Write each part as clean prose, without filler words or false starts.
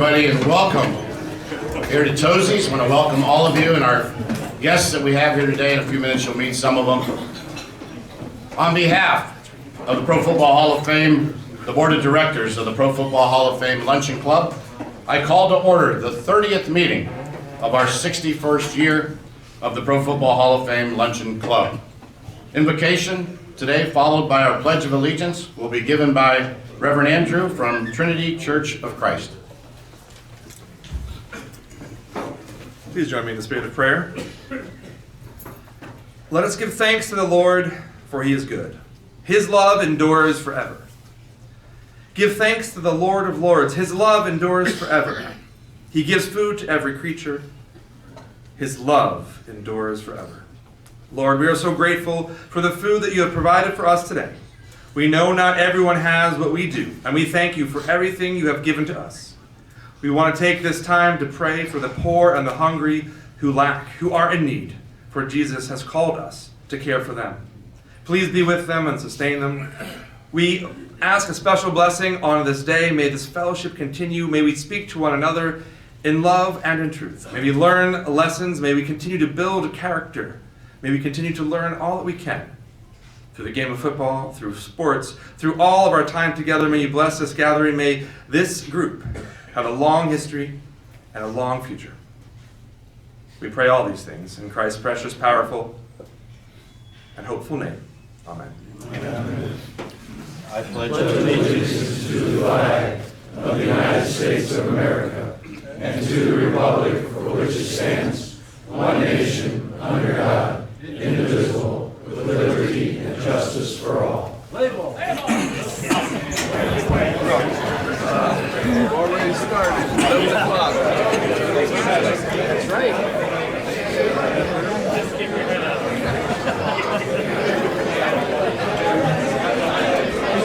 everybody, and welcome here to Tozzis. I want to welcome all of you and our guests that we have here today. In a few minutes, you'll meet some of them. On behalf of the Pro Football Hall of Fame, the Board of Directors of the Pro Football Hall of Fame Luncheon Club, I call to order the 30th meeting of our 61st year of the Pro Football Hall of Fame Luncheon Club. Invocation today, followed by our Pledge of Allegiance, will be given by Reverend Andrew from Trinity Church of Christ. Please join me in the spirit of prayer. Let us give thanks to the Lord, for he is good. His love endures forever. Give thanks to the Lord of Lords. His love endures forever. He gives food to every creature. His love endures forever. Lord, we are so grateful for the food that you have provided for us today. We know not everyone has what we do, and we thank you for everything you have given to us. We want to take this time to pray for the poor and the hungry who lack, who are in need, for Jesus has called us to care for them. Please be with them and sustain them. We ask a special blessing on this day. May this fellowship continue. May we speak to one another in love and in truth. May we learn lessons. May we continue to build character. May we continue to learn all that we can through the game of football, through sports, through all of our time together. May you bless this gathering. May this group have a long history and a long future. We pray all these things in Christ's precious, powerful, and hopeful name. Amen. Amen. I pledge allegiance to the flag of the United States of America and to the republic for which it stands, one nation, under God, indivisible, with liberty and justice for all. Already started. 11 o'clock. That's right.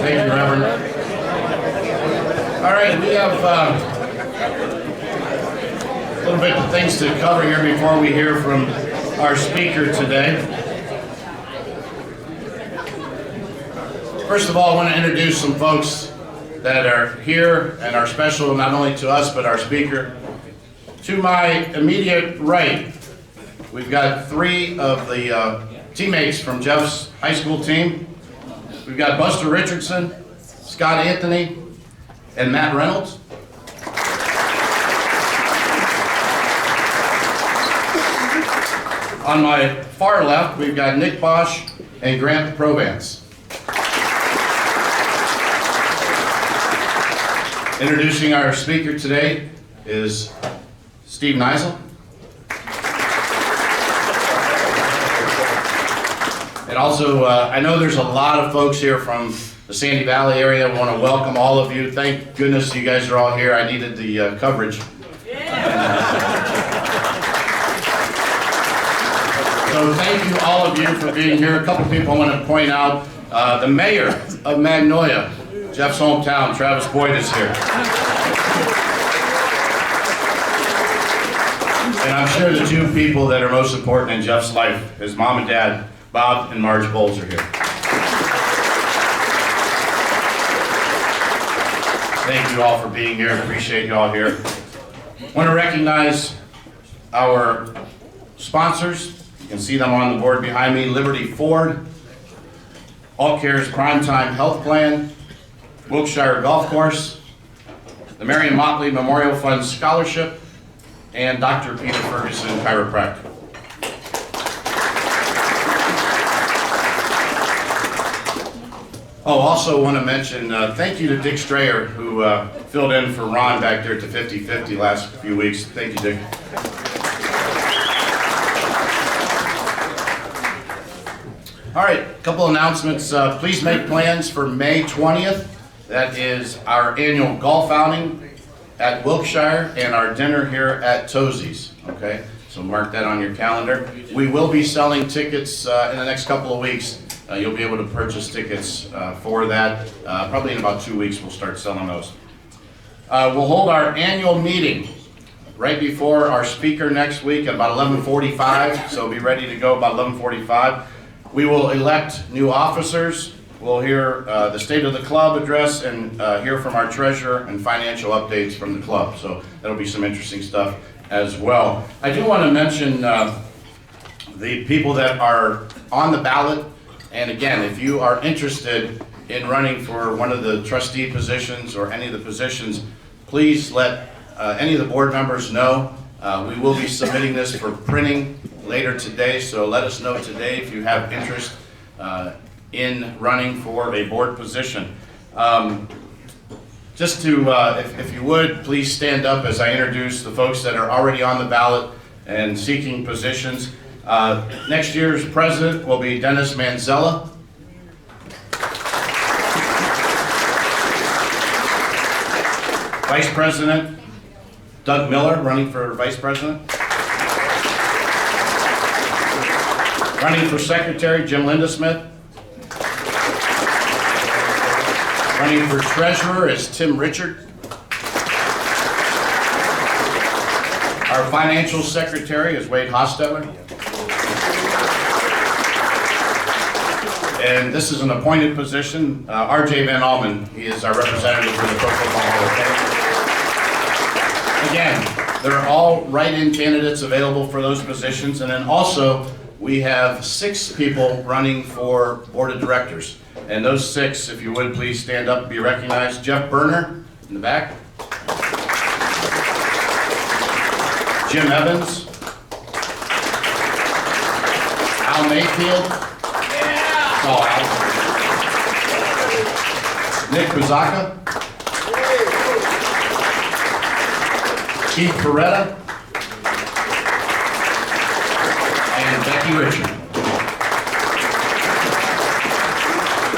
Thank you, Reverend. All right, we have a little bit of things to cover here before we hear from our speaker today. First of all, I want to introduce some folks that are here and are special not only to us but our speaker. To my immediate right, we've got three of the teammates from Jeff's high school team. We've got Buster Richardson, Scott Anthony, and Matt Reynolds. On my far left, we've got Nick Bosch and Grant Provance. Introducing our speaker today is Steve Neisel. And also, I know there's a lot of folks here from the Sandy Valley area. I want to welcome all of you. Thank goodness you guys are all here. I needed the coverage. So thank you, all of you, for being here. A couple people I want to point out. The mayor of Magnolia, Jeff's hometown, Travis Boyd, is here. And I'm sure the two people that are most important in Jeff's life, his mom and dad, Bob and Marge Boals, are here. Thank you all for being here. Appreciate you all here. I want to recognize our sponsors. You can see them on the board behind me. Liberty Ford, Aultcare's Primetime Health Plan, Wilkshire Golf Course, the Marion Motley Memorial Fund Scholarship, and Dr. Peter Ferguson Chiropractic. Oh, also want to mention thank you to Dick Strayer, who filled in for Ron back there at the 50-50 last few weeks. Thank you, Dick. All right, a couple announcements. Please make plans for May 20th. That is our annual golf outing at Wilkshire and our dinner here at Tozzis. Okay, so mark that on your calendar. We will be selling tickets in the next couple of weeks. You'll be able to purchase tickets for that. Probably in about 2 weeks we'll start selling those. We'll hold our annual meeting right before our speaker next week at about 11:45, so be ready to go about 11:45. We will elect new officers we'll hear the State of the Club address and hear from our treasurer and financial updates from the club. So that'll be some interesting stuff as well. I do want to mention the people that are on the ballot. And again, if you are interested in running for one of the trustee positions or any of the positions, please let any of the board members know. We will be submitting this for printing later today, so let us know today if you have interest in running for a board position. Just to, if you would, please stand up as I introduce the folks that are already on the ballot and seeking positions. Next year's president will be Dennis Manzella. Vice President, Doug Miller, running for Vice President. Running for Secretary, Jim Lindesmith. Running for Treasurer is Tim Richard. Our Financial Secretary is Wade Hostetler. And this is an appointed position. R.J. Van Almen, he is our representative for the Pro Football Hall of Fame. Again, they're all write-in candidates available for those positions. And then also, we have 6 people running for Board of Directors. And those 6, if you would, please stand up and be recognized. Jeff Berner in the back. Jim Evans. Al Mayfield. Oh, Al. Nick Buzaka. Keith Coretta. And Becky Richard.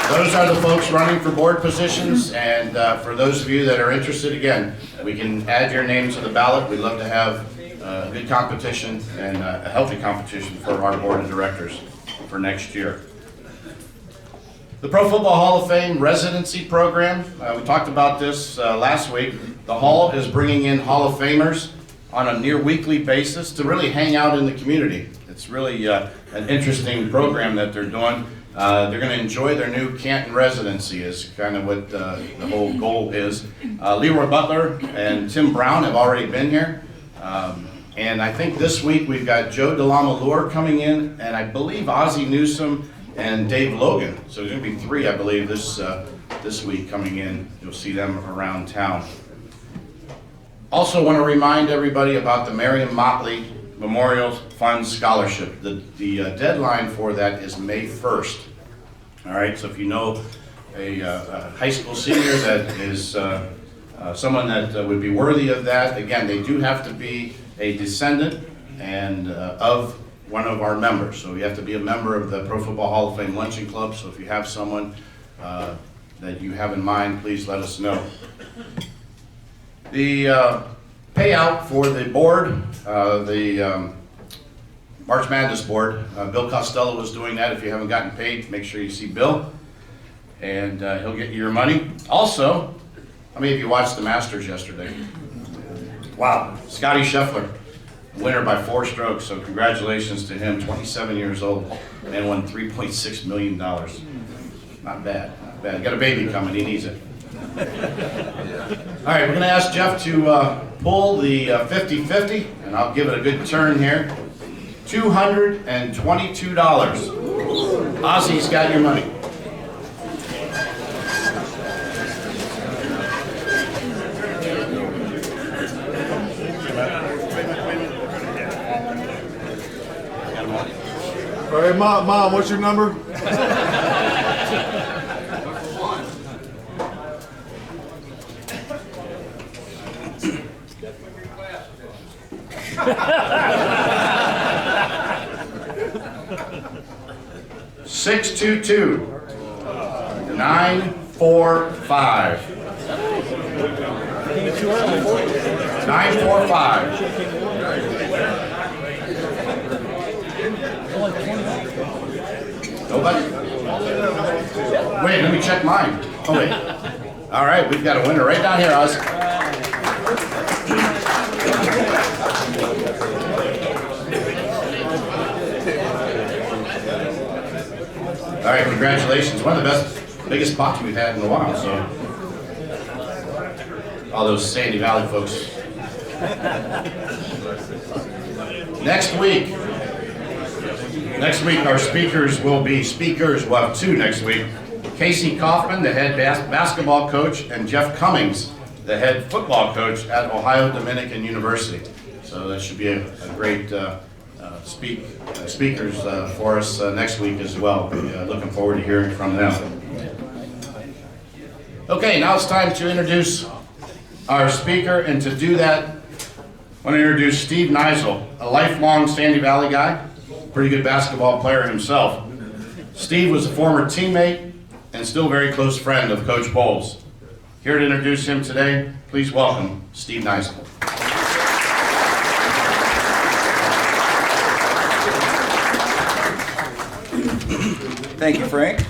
Those are the folks running for board positions, and for those of you that are interested, again, we can add your name to the ballot. We'd love to have a good competition and a healthy competition for our board of directors for next year. The Pro Football Hall of Fame residency program, we talked about this last week. The Hall is bringing in Hall of Famers on a near weekly basis to really hang out in the community. It's really an interesting program that they're doing. They're going to enjoy their new Canton residency is kind of what the whole goal is. Leroy Butler and Tim Brown have already been here. And I think this week we've got Joe DeLamalure coming in, and I believe Ozzie Newsome and Dave Logan. So there's going to be 3, I believe, this week coming in. You'll see them around town. Also want to remind everybody about the Marion Motley Memorial Fund Scholarship. The deadline for that is May 1st. All right, so if you know a high school senior that is someone that would be worthy of that, again, they do have to be a descendant and of one of our members. So you have to be a member of the Pro Football Hall of Fame Luncheon Club. So if you have someone that you have in mind, please let us know. The payout for the board, the March Madness board, Bill Costello was doing that. If you haven't gotten paid, make sure you see Bill, and he'll get you your money. Also, how many of you watched the Masters yesterday? Wow, Scotty Scheffler, winner by 4 strokes, so congratulations to him, 27 years old, and won $3.6 million. Not bad, not bad. Got a baby coming, he needs it. All right, we're going to ask Jeff to pull the 50-50, and I'll give it a good turn here. $222. Ozzie's got your money. All right, Mom, what's your number? $622-945. 945. Nobody? Wait, let me check mine. Oh, wait. All right, we've got a winner right down here, Oz. All right, congratulations. One of the best biggest potch we've had in a while, so. All those Sandy Valley folks. Next week, our speakers will be we'll have two next week. Casey Kaufman, the head basketball coach, and Jeff Cummings, the head football coach at Ohio Dominican University. So that should be a great speakers for us next week as well. Looking forward to hearing from them. Okay, now it's time to introduce our speaker, and to do that, I want to introduce Steve Neisel, a lifelong Sandy Valley guy, pretty good basketball player himself. Steve was a former teammate and still very close friend of Coach Boals. Here to introduce him today, please welcome Steve Neisel. Thank you, Frank.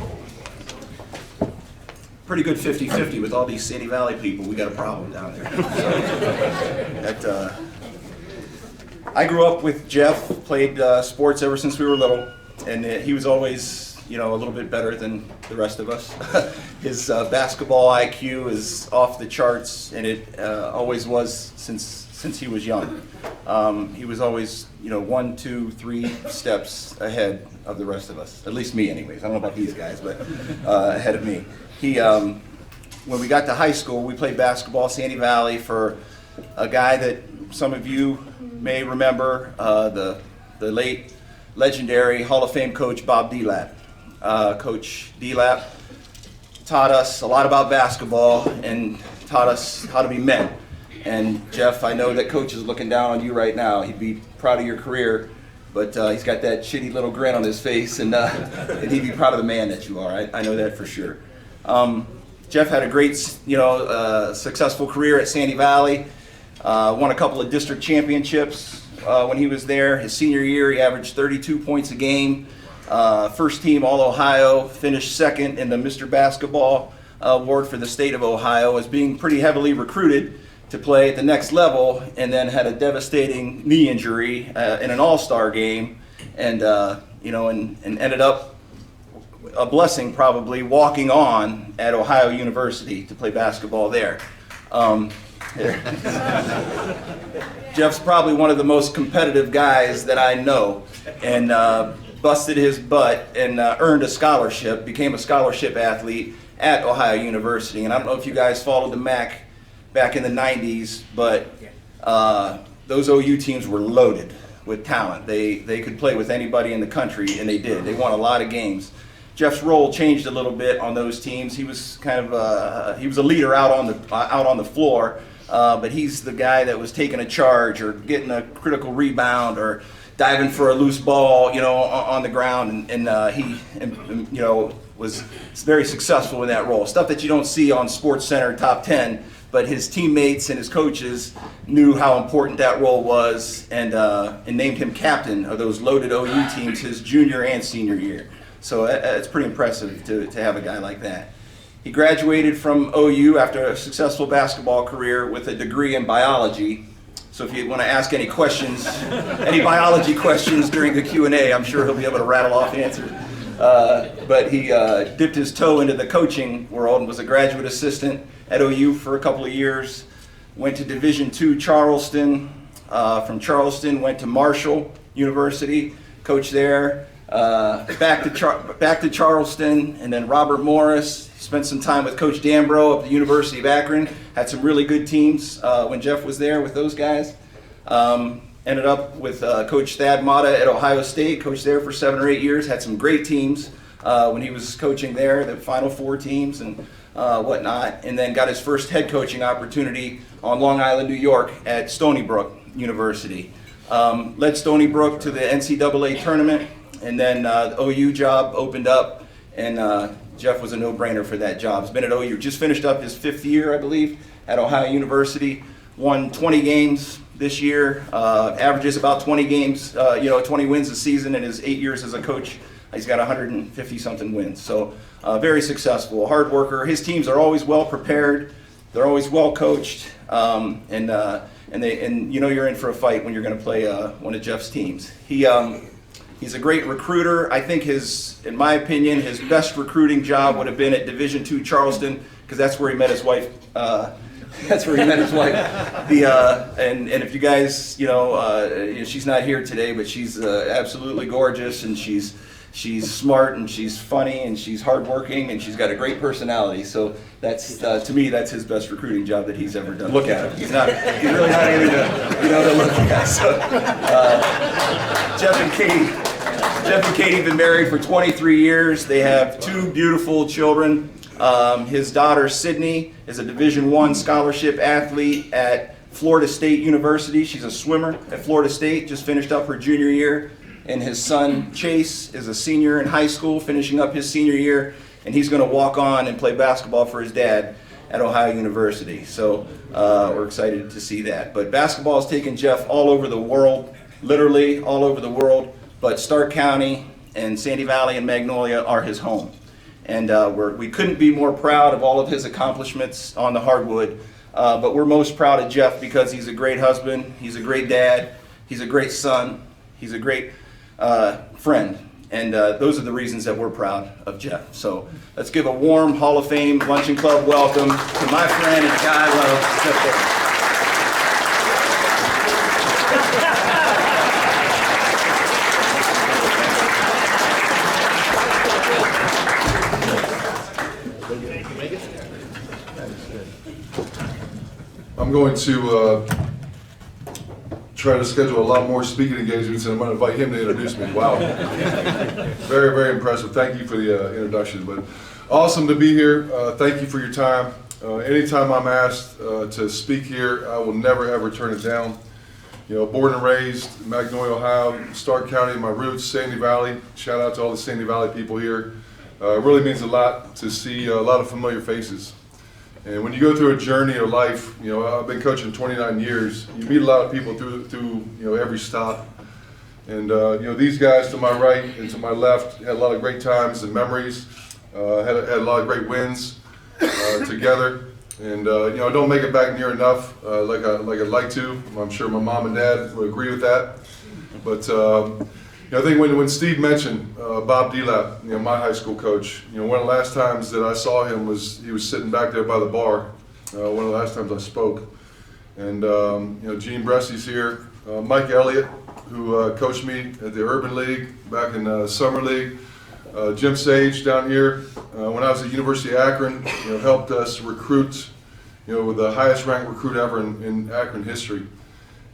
Pretty good 50-50 with all these Sandy Valley people. We got a problem down there. I grew up with Jeff, played sports ever since we were little, and he was always, a little bit better than the rest of us. His basketball IQ is off the charts, and it always was since he was young. He was always, 1, 2, 3 steps ahead of the rest of us. At least me, anyways. I don't know about these guys, but ahead of me. He, when we got to high school, we played basketball, Sandy Valley, for a guy that some of you may remember, the late legendary Hall of Fame coach Bob Delap. Coach Delap taught us a lot about basketball and taught us how to be men. And Jeff, I know that coach is looking down on you right now. He'd be proud of your career, but he's got that shitty little grin on his face, and he'd be proud of the man that you are. I know that for sure. Jeff had a great, successful career at Sandy Valley. Won a couple of district championships when he was there. His senior year, he averaged 32 points a game. First team All-Ohio, finished second in the Mr. Basketball award for the state of Ohio, as being pretty heavily recruited to play at the next level, and then had a devastating knee injury in an all-star game, and ended up, a blessing probably, walking on at Ohio University to play basketball there. Jeff's probably one of the most competitive guys that I know, and busted his butt and earned a scholarship, became a scholarship athlete at Ohio University. And I don't know if you guys followed the MAC back in the 90s, but those OU teams were loaded with talent. They could play with anybody in the country, and they did. They won a lot of games. Jeff's role changed a little bit on those teams. He was kind of he was a leader out on the floor, but he's the guy that was taking a charge or getting a critical rebound or diving for a loose ball, on the ground, and he was very successful in that role. Stuff that you don't see on Sports Center Top 10, but his teammates and his coaches knew how important that role was, and named him captain of those loaded OU teams his junior and senior year. So it's pretty impressive to have a guy like that. He graduated from OU after a successful basketball career with a degree in biology. So if you want to ask any questions, any biology questions during the Q&A, I'm sure he'll be able to rattle off answers. But he dipped his toe into the coaching world and was a graduate assistant at OU for a couple of years. Went to Division II Charleston. From Charleston, went to Marshall University, coached there. Back to Charleston, and then Robert Morris. Spent some time with Coach Dambro of the University of Akron. Had some really good teams when Jeff was there with those guys. Ended up with Coach Thad Mata at Ohio State. Coached there for 7 or 8 years. Had some great teams when he was coaching there, the Final Four teams and whatnot. And then got his first head coaching opportunity on Long Island, New York at Stony Brook University. Led Stony Brook to the NCAA tournament. And then the OU job opened up, and Jeff was a no-brainer for that job. He's been at OU, just finished up his 5th year, I believe, at Ohio University. Won 20 games this year, averages about 20 games, 20 wins a season in his 8 years as a coach. He's got 150-something wins, so very successful, hard worker. His teams are always well prepared. They're always well coached, and you're in for a fight when you're going to play one of Jeff's teams. He He's a great recruiter. I think in my opinion, his best recruiting job would have been at Division II Charleston, because that's where he met his wife. That's where he met his wife. And if you guys, she's not here today, but she's absolutely gorgeous, and she's smart, and she's funny, and she's hardworking, and she's got a great personality. So that's to me, that's his best recruiting job that he's ever done. Look at him. He's really not anything to look at. So, Jeff and Katie have been married for 23 years. They have 2 beautiful children. His daughter Sydney is a Division I scholarship athlete at Florida State University. She's a swimmer at Florida State, just finished up her junior year. And his son Chase is a senior in high school, finishing up his senior year, and he's going to walk on and play basketball for his dad at Ohio University. So we're excited to see that. But basketball has taken Jeff all over the world, literally all over the world. But Stark County and Sandy Valley and Magnolia are his home. And we couldn't be more proud of all of his accomplishments on the hardwood. But we're most proud of Jeff because he's a great husband, he's a great dad, he's a great son, he's a great friend. And those are the reasons that we're proud of Jeff. So let's give a warm Hall of Fame Luncheon Club welcome to my friend and the guy I love, Jeff Boals. I'm going to try to schedule a lot more speaking engagements, and I'm going to invite him to introduce me. Wow. Very, very impressive. Thank you for the introduction. But awesome to be here. Thank you for your time. Anytime I'm asked to speak here, I will never ever turn it down. Born and raised Magnolia, Ohio, Stark County, my roots, Sandy Valley. Shout out to all the Sandy Valley people here. It really means a lot to see a lot of familiar faces. And when you go through a journey of life, I've been coaching 29 years. You meet a lot of people through every stop. And these guys to my right and to my left had a lot of great times and memories. Had a lot of great wins together. And I don't make it back near enough like I'd like to. I'm sure my mom and dad would agree with that. But I think when Steve mentioned Bob Delap, my high school coach, one of the last times that I saw him was he was sitting back there by the bar. One of the last times I spoke. And Gene Bressy's here. Mike Elliott, who coached me at the Urban League back in Summer League. Jim Sage down here, when I was at University of Akron, helped us recruit, with the highest ranked recruit ever in Akron history.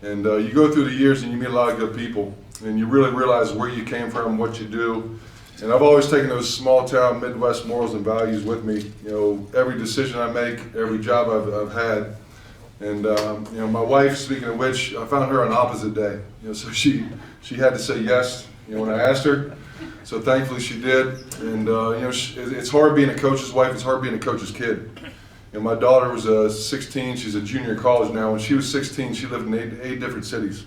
And you go through the years and you meet a lot of good people, and you really realize where you came from, what you do. And I've always taken those small town Midwest morals and values with me. Every decision I make, every job I've had. And my wife, speaking of which, I found her on opposite day. So she had to say yes, when I asked her. So thankfully she did. And it's hard being a coach's wife. It's hard being a coach's kid. My daughter was 16. She's a junior in college now. When she was 16, she lived in eight different cities.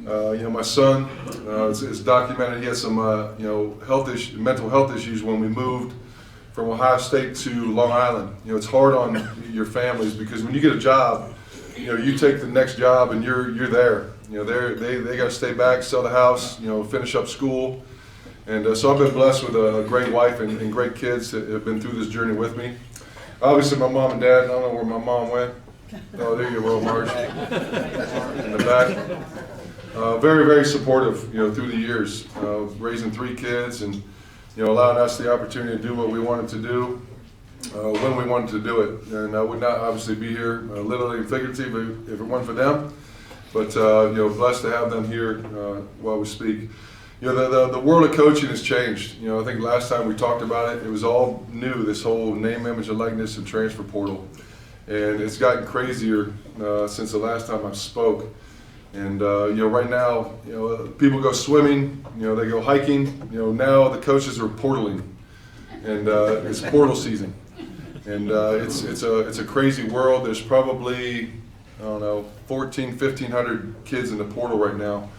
My son, it's documented. He had some mental health issues when we moved from Ohio State to Long Island. It's hard on your families because when you get a job, you take the next job and you're there. They got to stay back, sell the house, finish up school. And so I've been blessed with a great wife and great kids that have been through this journey with me. Obviously my mom and dad, I don't know where my mom went. Oh, there you go, Marge, in the back. Very, very supportive, through the years, raising 3 kids and, allowing us the opportunity to do what we wanted to do, when we wanted to do it. And I would not obviously be here, literally and figuratively, if it weren't for them. But, blessed to have them here while we speak. The world of coaching has changed. I think last time we talked about it, it was all new, this whole name, image, and likeness and transfer portal. And it's gotten crazier since the last time I spoke. And right now, people go swimming, they go hiking. Now the coaches are portaling, and it's portal season. And it's a crazy world. There's probably 1,500 kids in the portal right now,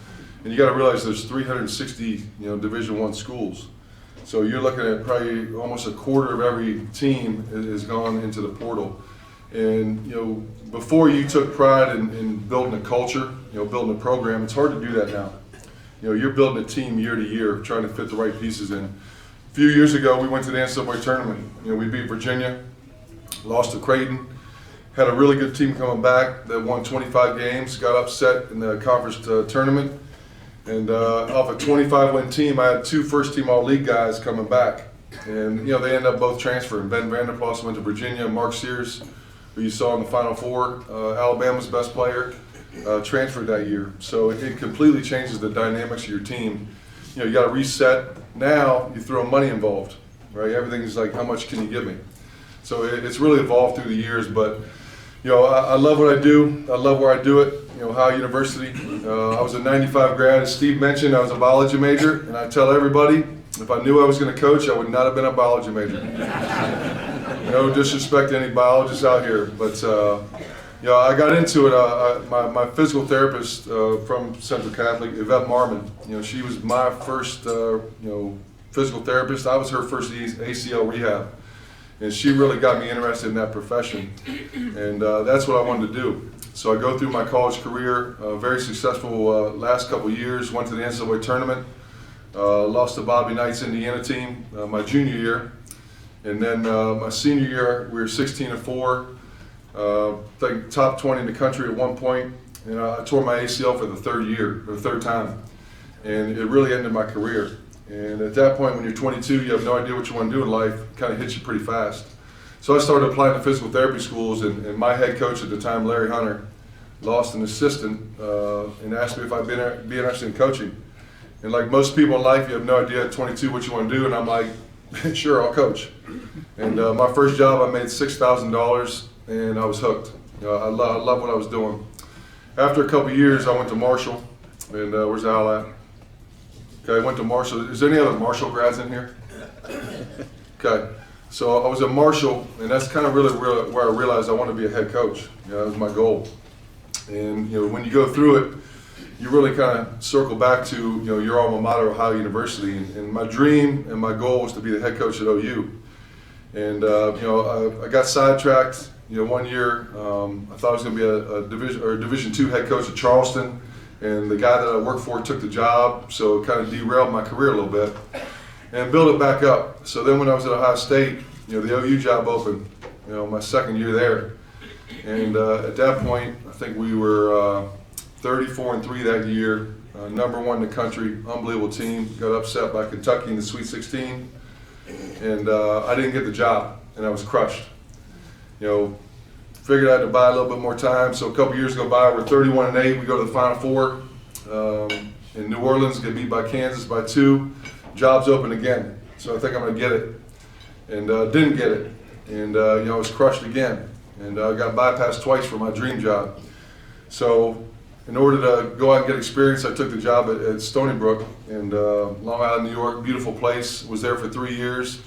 and you got to realize there's 360 Division I schools. So you're looking at probably almost a quarter of every team has gone into the portal. And before you took pride in building a culture, building a program, it's hard to do that now. you're building a team year to year, trying to fit the right pieces in. A few years ago, we went to the NCAA tournament. We beat Virginia, lost to Creighton, had a really good team coming back that won 25 games, got upset in the conference tournament. And off a 25-win team, I had 2 first-team All-League guys coming back. And, they ended up both transferring. Ben Vanderplas went to Virginia. Mark Sears, who you saw in the Final Four, Alabama's best player, transferred that year. So it completely changes the dynamics of your team. You got to reset. Now you throw money involved, right? Everything is like, how much can you give me? So it's really evolved through the years. But, I love what I do. I love where I do it. Ohio University. I was a 95 grad. As Steve mentioned, I was a biology major. And I tell everybody, if I knew I was going to coach, I would not have been a biology major. No disrespect to any biologists out here, but I got into it. My physical therapist from Central Catholic, Yvette Marmon. She was my first physical therapist. I was her first ACL rehab, and she really got me interested in that profession, and that's what I wanted to do. So I go through my college career, very successful last couple years. Went to the NCAA tournament. Lost to Bobby Knight's Indiana team my junior year, and then my senior year we were 16-4, I think top 20 in the country at one point, and I tore my ACL for the third time, and it really ended my career. And at that point, when you're 22, you have no idea what you want to do in life. It kind of hits you pretty fast. So I started applying to physical therapy schools, and my head coach at the time, Larry Hunter, lost an assistant and asked me if I'd be interested in coaching. And like most people in life, you have no idea at 22 what you want to do, and I'm like, sure, I'll coach. And my first job, I made $6,000, and I was hooked. I love what I was doing. After a couple years, I went to Marshall, and where's Al at? Okay, I went to Marshall. Is there any other Marshall grads in here? Okay, so I was at Marshall, and that's kind of really where I realized I wanted to be a head coach. That was my goal. And when you go through it, you really kind of circle back to your alma mater, Ohio University, and my dream and my goal was to be the head coach at OU. And I got sidetracked. 1 year I thought I was going to be a Division II head coach at Charleston, and the guy that I worked for took the job, so it kind of derailed my career a little bit, and built it back up. So then when I was at Ohio State, the OU job opened. My second year there, and at that point I think we were 34-3 that year, number 1 in the country, unbelievable team. Got upset by Kentucky in the Sweet 16, and I didn't get the job, and I was crushed. Figured I had to buy a little bit more time. So a couple years go by, we're 31-8. We go to the Final Four in New Orleans, get beat by Kansas by 2. Job's open again, so I think I'm going to get it, and didn't get it, and I was crushed again, and I got bypassed twice for my dream job. So in order to go out and get experience, I took the job at Stony Brook in Long Island, New York. Beautiful place. Was there for 3 years.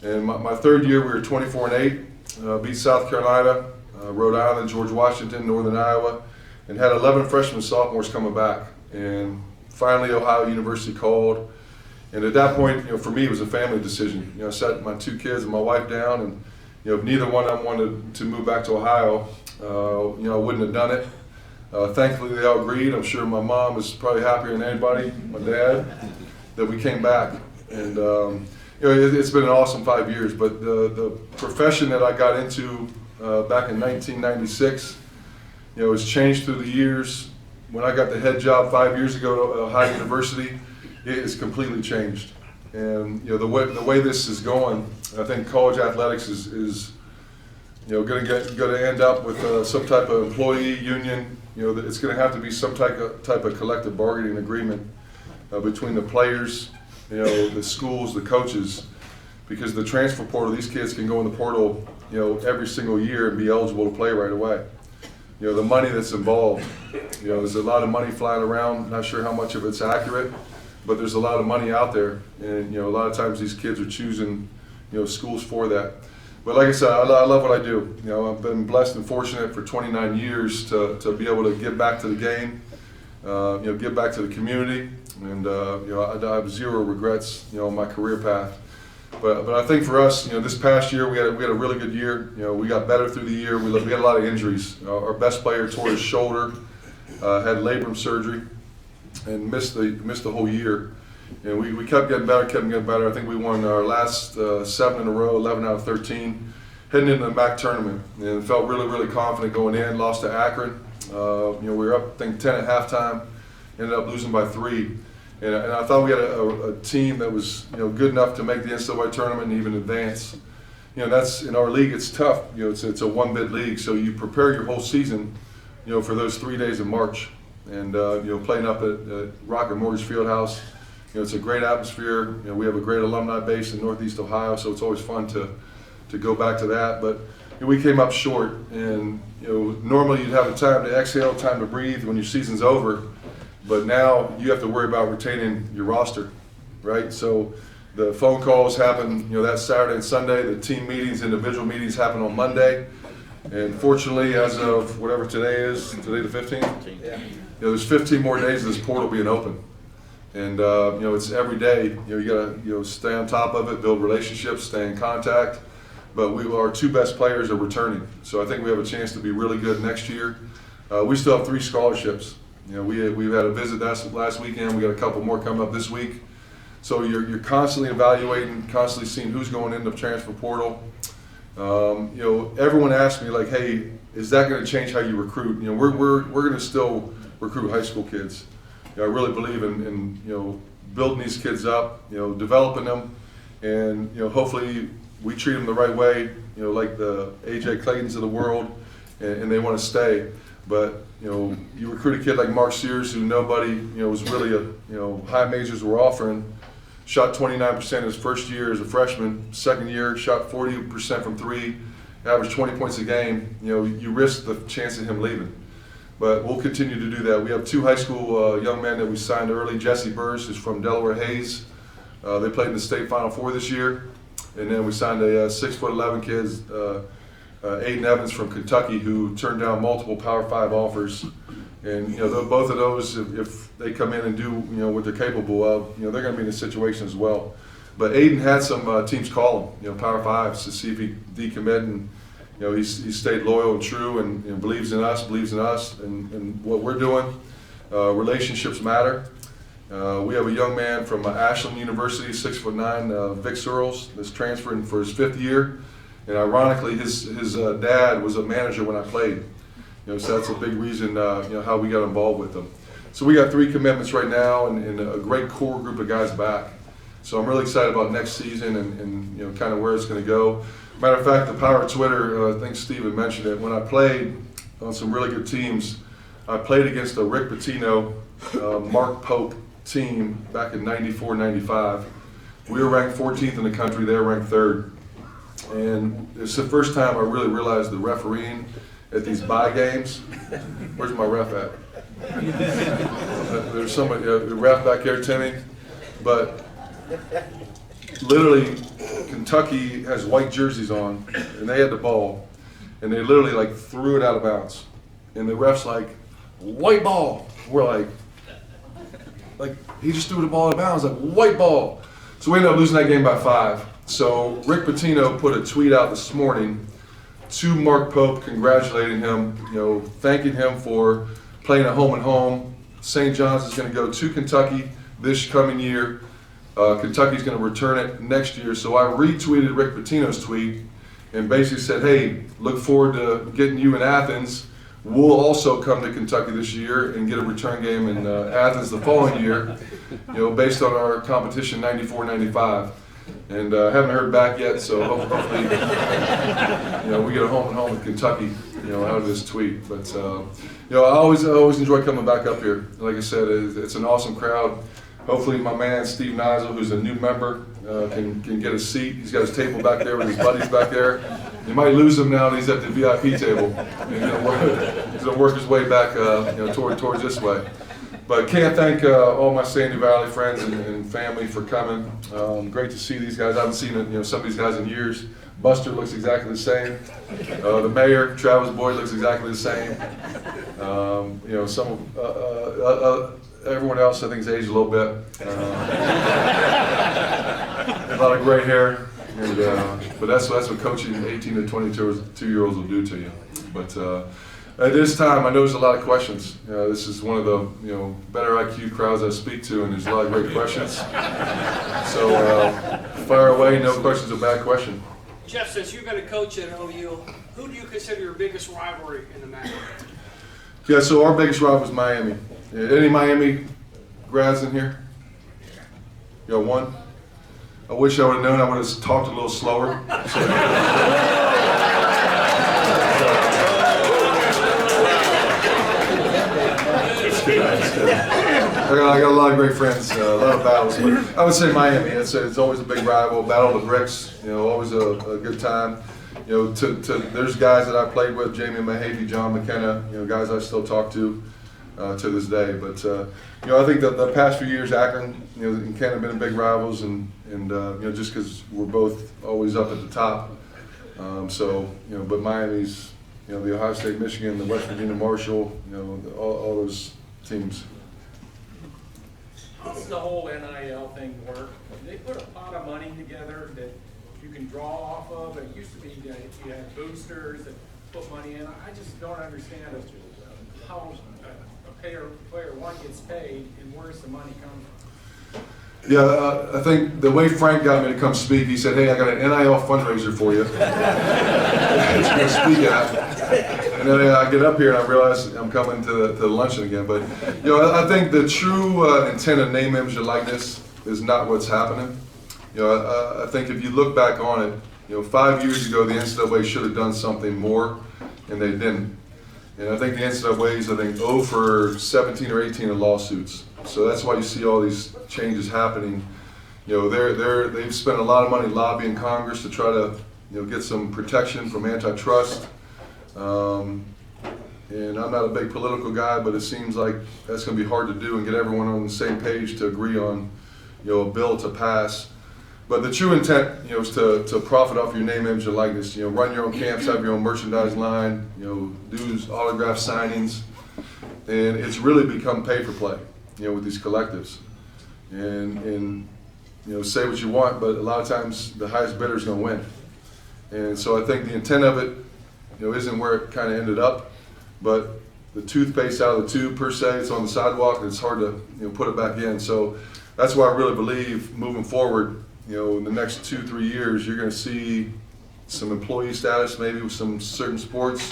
And my third year, we were 24-8. Beat South Carolina, Rhode Island, George Washington, Northern Iowa, and had 11 freshmen and sophomores coming back. And finally, Ohio University called. And at that point, for me, it was a family decision. I sat my 2 kids and my wife down, and if neither one of them wanted to move back to Ohio, I wouldn't have done it. Thankfully, they all agreed. I'm sure my mom was probably happier than anybody, my dad, that we came back. And it's been an awesome 5 years. But the profession that I got into back in 1996, has changed through the years. When I got the head job 5 years ago at Ohio University, it has completely changed. And the way this is going, I think college athletics is going to end up with some type of employee union. It's going to have to be some type of collective bargaining agreement between the players, the schools, the coaches, because the transfer portal, these kids can go in the portal, every single year and be eligible to play right away. The money that's involved, there's a lot of money flying around. Not sure how much of it's accurate, but there's a lot of money out there, and a lot of times these kids are choosing, schools for that. But like I said, I love what I do. I've been blessed and fortunate for 29 years to be able to give back to the game, give back to the community, and I have zero regrets, on my career path. But I think for us, this past year we had a really good year. We got better through the year. We had a lot of injuries. Our best player tore his shoulder, had labrum surgery, and missed the whole year. And we kept getting better. I think we won our last 7 in a row, 11 out of 13, heading into the MAC tournament, and felt really, really confident going in. Lost to Akron. We were up, I think, 10 at halftime. Ended up losing by 3. And I thought we had a team that was good enough to make the NCAA tournament and even advance. That's in our league. It's tough. It's a 1-bid league, so you prepare your whole season, for those 3 days in March, and playing up at Rocket Mortgage Fieldhouse. It's a great atmosphere. We have a great alumni base in Northeast Ohio, so it's always fun to go back to that. But we came up short, and normally you'd have a time to exhale, time to breathe when your season's over. But now you have to worry about retaining your roster, right? So the phone calls happen, that Saturday and Sunday. The team meetings, individual meetings happen on Monday. And fortunately, as of whatever today is, today the 15th? Yeah. There's 15 more days of this portal being open. And, it's every day. You gotta, stay on top of it, build relationships, stay in contact. But our 2 best players are returning. So I think we have a chance to be really good next year. We still have 3 scholarships. We've had a visit last weekend. We got a couple more coming up this week. So you're constantly evaluating, constantly seeing who's going into the transfer portal. Everyone asks me, like, hey, is that going to change how you recruit? We're going to still recruit high school kids. I really believe in building these kids up, developing them, and hopefully we treat them the right way. Like the AJ Claytons of the world, and they want to stay. But you recruit a kid like Mark Sears, who nobody was really high majors were offering. Shot 29% his first year as a freshman. Second year, shot 40% from 3, averaged 20 points a game. You risk the chance of him leaving. But we'll continue to do that. We have 2 high school young men that we signed early. Jesse Burrs, who's from Delaware Hayes. They played in the state Final Four this year. And then we signed a 6'11" kid, Aiden Evans from Kentucky, who turned down multiple Power 5 offers. And both of those, if they come in and do what they're capable of, they're going to be in a situation as well. But Aiden had some teams call him, Power 5s, to see if he decommit, and he stayed loyal and true, and believes in us, and what we're doing. Relationships matter. We have a young man from Ashland University, 6'9", Vic Searles, that's transferring for his 5th year. And ironically, his dad was a manager when I played. So that's a big reason, how we got involved with them. So we got 3 commitments right now, and a great core group of guys back. So I'm really excited about next season and kind of where it's going to go. Matter of fact, the power of Twitter, I think Steve had mentioned it. When I played on some really good teams, I played against a Rick Pitino, Mark Pope team back in '94, '95. We were ranked 14th in the country. They were ranked 3rd. And it's the first time I really realized the refereeing at these bye games. Where's my ref at? There's somebody, the ref back here, Timmy. But literally, Kentucky has white jerseys on, and they had the ball, and they literally threw it out of bounds. And the ref's like, white ball. We're like he just threw the ball out of bounds, white ball. So we ended up losing that game by 5. So Rick Pitino put a tweet out this morning to Mark Pope congratulating him, thanking him for playing at home and home. St. John's is going to go to Kentucky this coming year. Kentucky's going to return it next year. So I retweeted Rick Pitino's tweet and basically said, hey, look forward to getting you in Athens. We'll also come to Kentucky this year and get a return game in Athens the following year, based on our competition 94-95. And I haven't heard back yet, so hopefully, we get a home and home with Kentucky, out of this tweet. But, I always enjoy coming back up here. Like I said, it's an awesome crowd. Hopefully my man Steve Nizel, who's a new member, can get a seat. He's got his table back there with his buddies back there. You might lose him now that he's at the VIP table. He's going to work his way back towards this way. But can't thank all my Sandy Valley friends and family for coming. Great to see these guys. I haven't seen some of these guys in years. Buster looks exactly the same. The mayor, Travis Boyd, looks exactly the same. Everyone else I think has aged a little bit. A lot of gray hair. But that's what coaching 18 to 22-year-olds will do to you. But At this time, I know there's a lot of questions. This is one of the better IQ crowds I speak to, and there's a lot of great questions. So fire away. No question's a bad question. Jeff, since you've been a coach at OU, who do you consider your biggest rivalry in the MAC? Yeah, so our biggest rival is Miami. Any Miami grads in here? You got one? I wish I would have known. I would have talked a little slower. I got a lot of great friends, a lot of battles, but I would say Miami. It's always a big rival, battle of the bricks. Always a good time. There's guys that I played with, Jamie Mahaffey, John McKenna. Guys I still talk to this day. But I think that the past few years, Akron, and Canton have been big rivals, and just because we're both always up at the top. But Miami's, the Ohio State, Michigan, the West Virginia Marshall, all those teams. How does the whole NIL thing work? They put a pot of money together that you can draw off of. It used to be that you had boosters that put money in. I just don't understand how a player one gets paid and where's the money coming from. Yeah, I think the way Frank got me to come speak, he said, "Hey, I got an NIL fundraiser for you." It's going to speak at. And then I get up here and I realize I'm coming to the luncheon again. But I think the true intent of name, image, and likeness is not what's happening. I think if you look back on it, 5 years ago the NCAA should have done something more, and they didn't. And I think the NCAA is 0 for 17 or 18 in lawsuits. So that's why you see all these changes happening. They've spent a lot of money lobbying Congress to try to get some protection from antitrust. And I'm not a big political guy, but it seems like that's going to be hard to do and get everyone on the same page to agree on a bill to pass. But the true intent, is to profit off your name, image, and likeness. Run your own camps, have your own merchandise line, do autograph signings, and it's really become pay for play, with these collectives. And say what you want, but a lot of times the highest bidder is going to win. And so I think the intent of it, isn't where it kind of ended up, but the toothpaste out of the tube per se, it's on the sidewalk, and it's hard to put it back in. So that's why I really believe moving forward, in the next 2-3 years, you're going to see some employee status, maybe with some certain sports.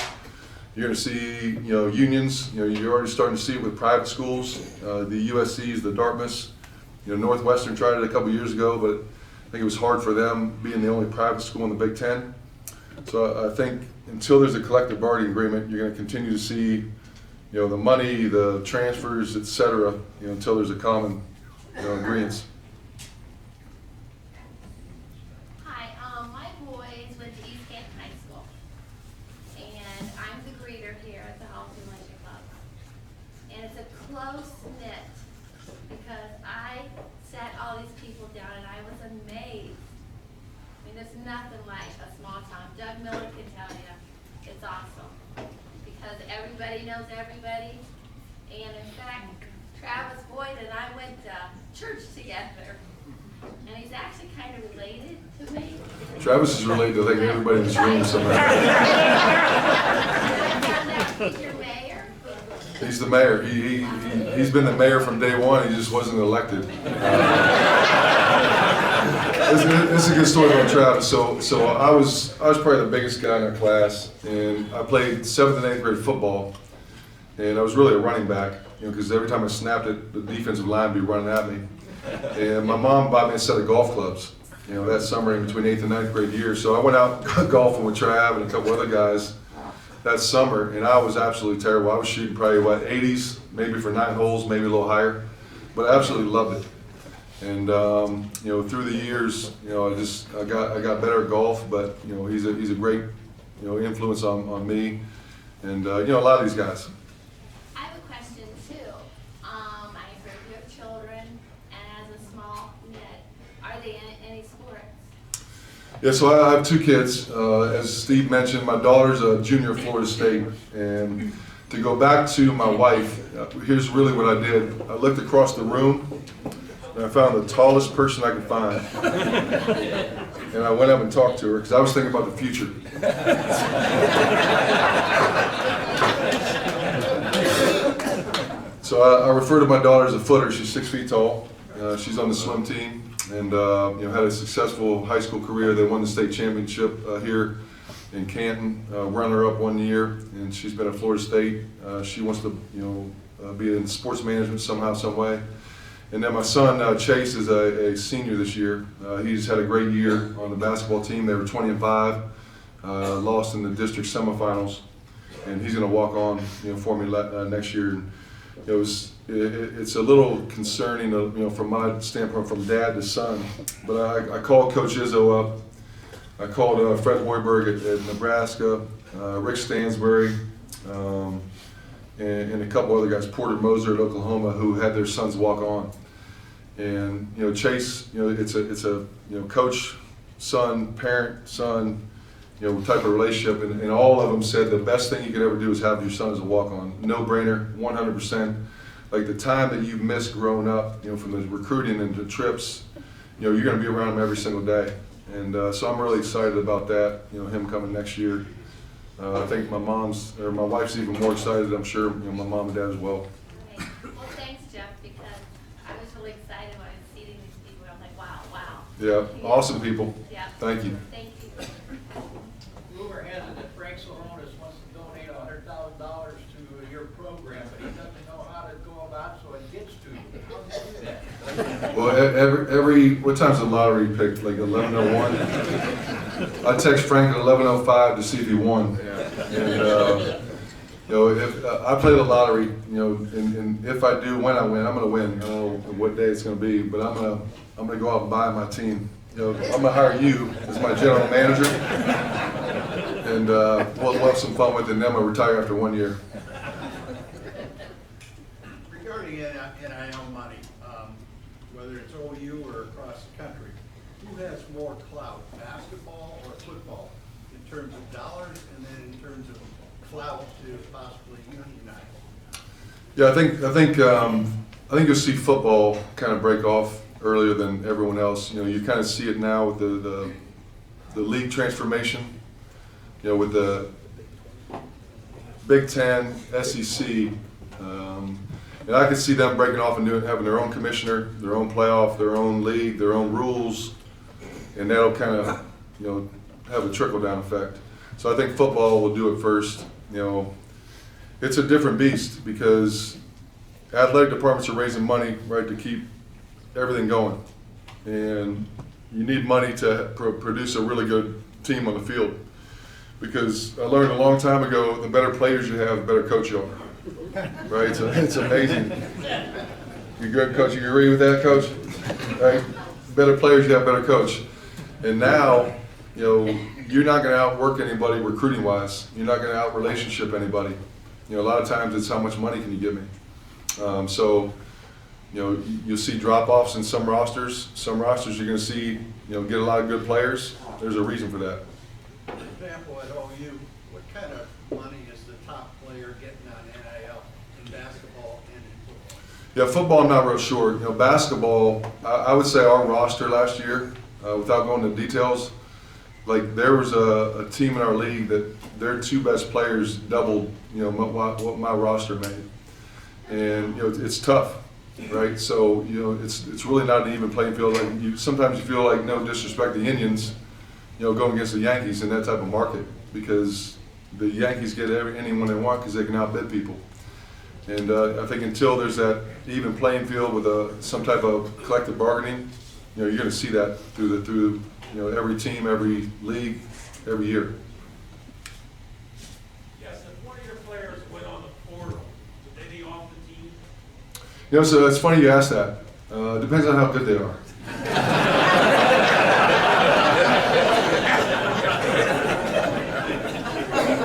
You're going to see, unions. You're already starting to see it with private schools, the USCs, the Dartmouths. Northwestern tried it a couple years ago, but I think it was hard for them being the only private school in the Big Ten. So I think until there's a collective bargaining agreement, you're going to continue to see, the money, the transfers, et cetera, until there's a common, agreement. Hi, my boys went to East Canton High School, and I'm the greeter here at the HOF Luncheon Club. And it's a close knit because I sat all these people down and I was amazed. I mean, there's nothing like a small town. Doug Miller can tell you, it's awesome because everybody knows everybody. And in fact, Travis Boyd and I went to church together. And he's actually kind of related to me. Travis is related to everybody in this room somehow. I found out he's your mayor. He's the mayor. He's been the mayor from day one. He just wasn't elected. This is a good story about Travis. So I was probably the biggest guy in our class, and I played 7th and 8th grade football, and I was really a running back, because every time I snapped it, the defensive line would be running at me. And my mom bought me a set of golf clubs, that summer in between 8th and 9th grade years. So I went out golfing with Trav and a couple other guys that summer, and I was absolutely terrible. I was shooting probably 80s, maybe for 9 holes, maybe a little higher, but I absolutely loved it. And through the years, I got better at golf, but he's a great influence on me, and a lot of these guys. I have a question too. I heard you have children, and as a small knit, are they in any sports? Yeah, so I have 2 kids. As Steve mentioned, my daughter's a junior at Florida State, and to go back to my wife, here's really what I did. I looked across the room, and I found the tallest person I could find. And I went up and talked to her because I was thinking about the future. So I refer to my daughter as a footer. She's 6 feet tall. She's on the swim team, and had a successful high school career. They won the state championship here in Canton, runner-up one year, and she's been at Florida State. She wants to, be in sports management somehow, some way. And then my son Chase is a senior this year. He's had a great year on the basketball team. They were 20-5, lost in the district semifinals, and he's going to walk on, for me next year. And it's a little concerning, from my standpoint, from dad to son. But I called Coach Izzo up. I called Fred Hoiberg at Nebraska, Rick Stansbury, and a couple other guys, Porter Moser at Oklahoma, who had their sons walk on. And Chase, it's a coach, son, parent, son, type of relationship, and all of them said the best thing you could ever do is have your son as a walk on. No brainer, 100%. Like the time that you've missed growing up, from the recruiting and the trips, you're going to be around him every single day. And so I'm really excited about that, him coming next year. I think my wife's even more excited, I'm sure, my mom and dad as well. Okay. Well, thanks, Jeff, because I was really excited when I was seeing these people. I'm like, wow. Yeah, awesome people. Yeah. Thank you. Thank you. Rumor has it that Frank Soronis wants to donate $100,000 to your program, but he doesn't know how to go about it, so it gets to you. How do you do that? Well, what time's the lottery picked? Like 11:01? I text Frank at 11:05 to see if he won. And if I play the lottery, and if I do, when I win, I'm going to win. I don't know what day it's going to be, but I'm going to go out and buy my team. I'm going to hire you as my general manager, and we'll have some fun with it. And then I'm going to retire after 1 year. Regarding NIL money, whether it's OU or across the country, who has more clout, basketball or football, in terms of dollars and then in terms of clout to possibly unionize? Yeah, I think you'll see football kind of break off earlier than everyone else. You kind of see it now with the league transformation. With the Big Ten, SEC. And I could see them breaking off and having their own commissioner, their own playoff, their own league, their own rules, and that'll kind of, have a trickle-down effect. So I think football will do it first. It's a different beast because athletic departments are raising money, right, to keep everything going, and you need money to produce a really good team on the field. Because I learned a long time ago, the better players you have, the better coach you are. Right? So it's amazing. You good, coach? You agree with that, coach? Right? Better players, you have better coach. And now, you're not going to outwork anybody recruiting-wise. You're not going to out-relationship anybody. A lot of times it's how much money can you give me. You'll see drop-offs in some rosters. Some rosters you're going to see, get a lot of good players. There's a reason for that. For example, at OU, what kind of money is the top player getting on NIL in basketball and in football? Yeah, football I'm not real sure. Basketball, I would say our roster last year, without going into details, like there was a team in our league that their two best players doubled, what my roster made. And, it's tough, right? So, it's really not an even playing field. Like sometimes you feel like, no disrespect to the Indians, going against the Yankees in that type of market because the Yankees get anyone they want because they can outbid people. And I think until there's that even playing field with some type of collective bargaining, you're going to see that through every team, every league, every year. Yes, if one of your players went on the portal, would they be off the team? So it's funny you ask that. Depends on how good they are.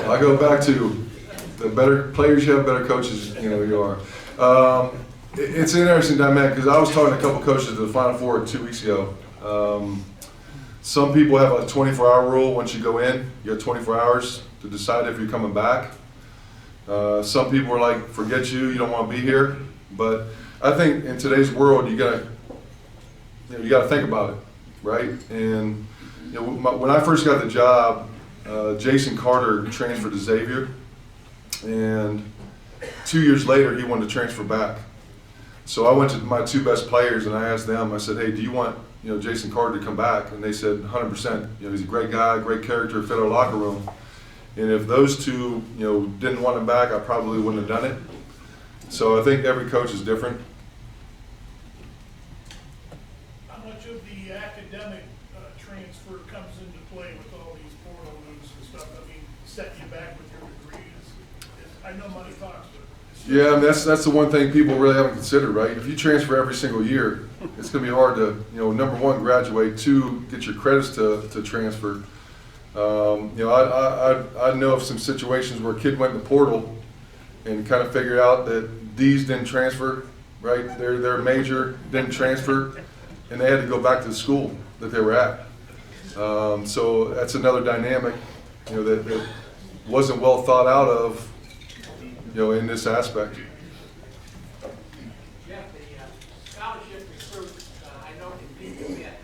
I go back to the better players you have, better coaches you are. It's an interesting dynamic because I was talking to a couple coaches at the Final Four 2 weeks ago. Some people have a 24-hour rule. Once you go in, you got 24 hours to decide if you're coming back. Some people are like, forget you don't want to be here. But I think in today's world, you gotta think about it, right? And when I first got the job, Jason Carter transferred to Xavier, and 2 years later, he wanted to transfer back. So I went to my two best players and I asked them, I said, hey, do you want Jason Carter to come back? And they said 100%. He's a great guy, great character, fit our locker room. And if those two didn't want him back, I probably wouldn't have done it. So I think every coach is different. How much of the academic transfer comes into play with all these portal moves and stuff? I mean, setting you back with your degrees. I know money talks, but yeah, and that's the one thing people really haven't considered, right? If you transfer every single year, it's going to be hard to, number one, graduate, two, get your credits to transfer. I know of some situations where a kid went in the portal and kind of figured out that D's didn't transfer, right? Their major didn't transfer, and they had to go back to the school that they were at. So that's another dynamic, that wasn't well thought out of, in this aspect. Jeff, the scholarship recruits, I know can decommit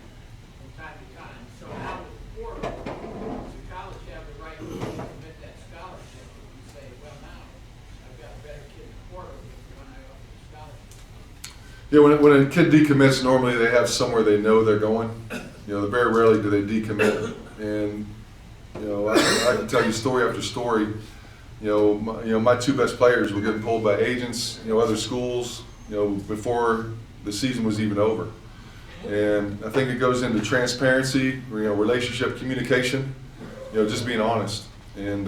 from time to time. So how with the portal, does the college have the right to commit that scholarship? If you say, well, now I've got a better kid in the portal when I offer the scholarship. Yeah, when a kid decommits, normally they have somewhere they know they're going. Very rarely do they decommit, and I can tell you story after story. My two best players were getting pulled by agents, other schools, before the season was even over. And I think it goes into transparency, relationship communication, just being honest. And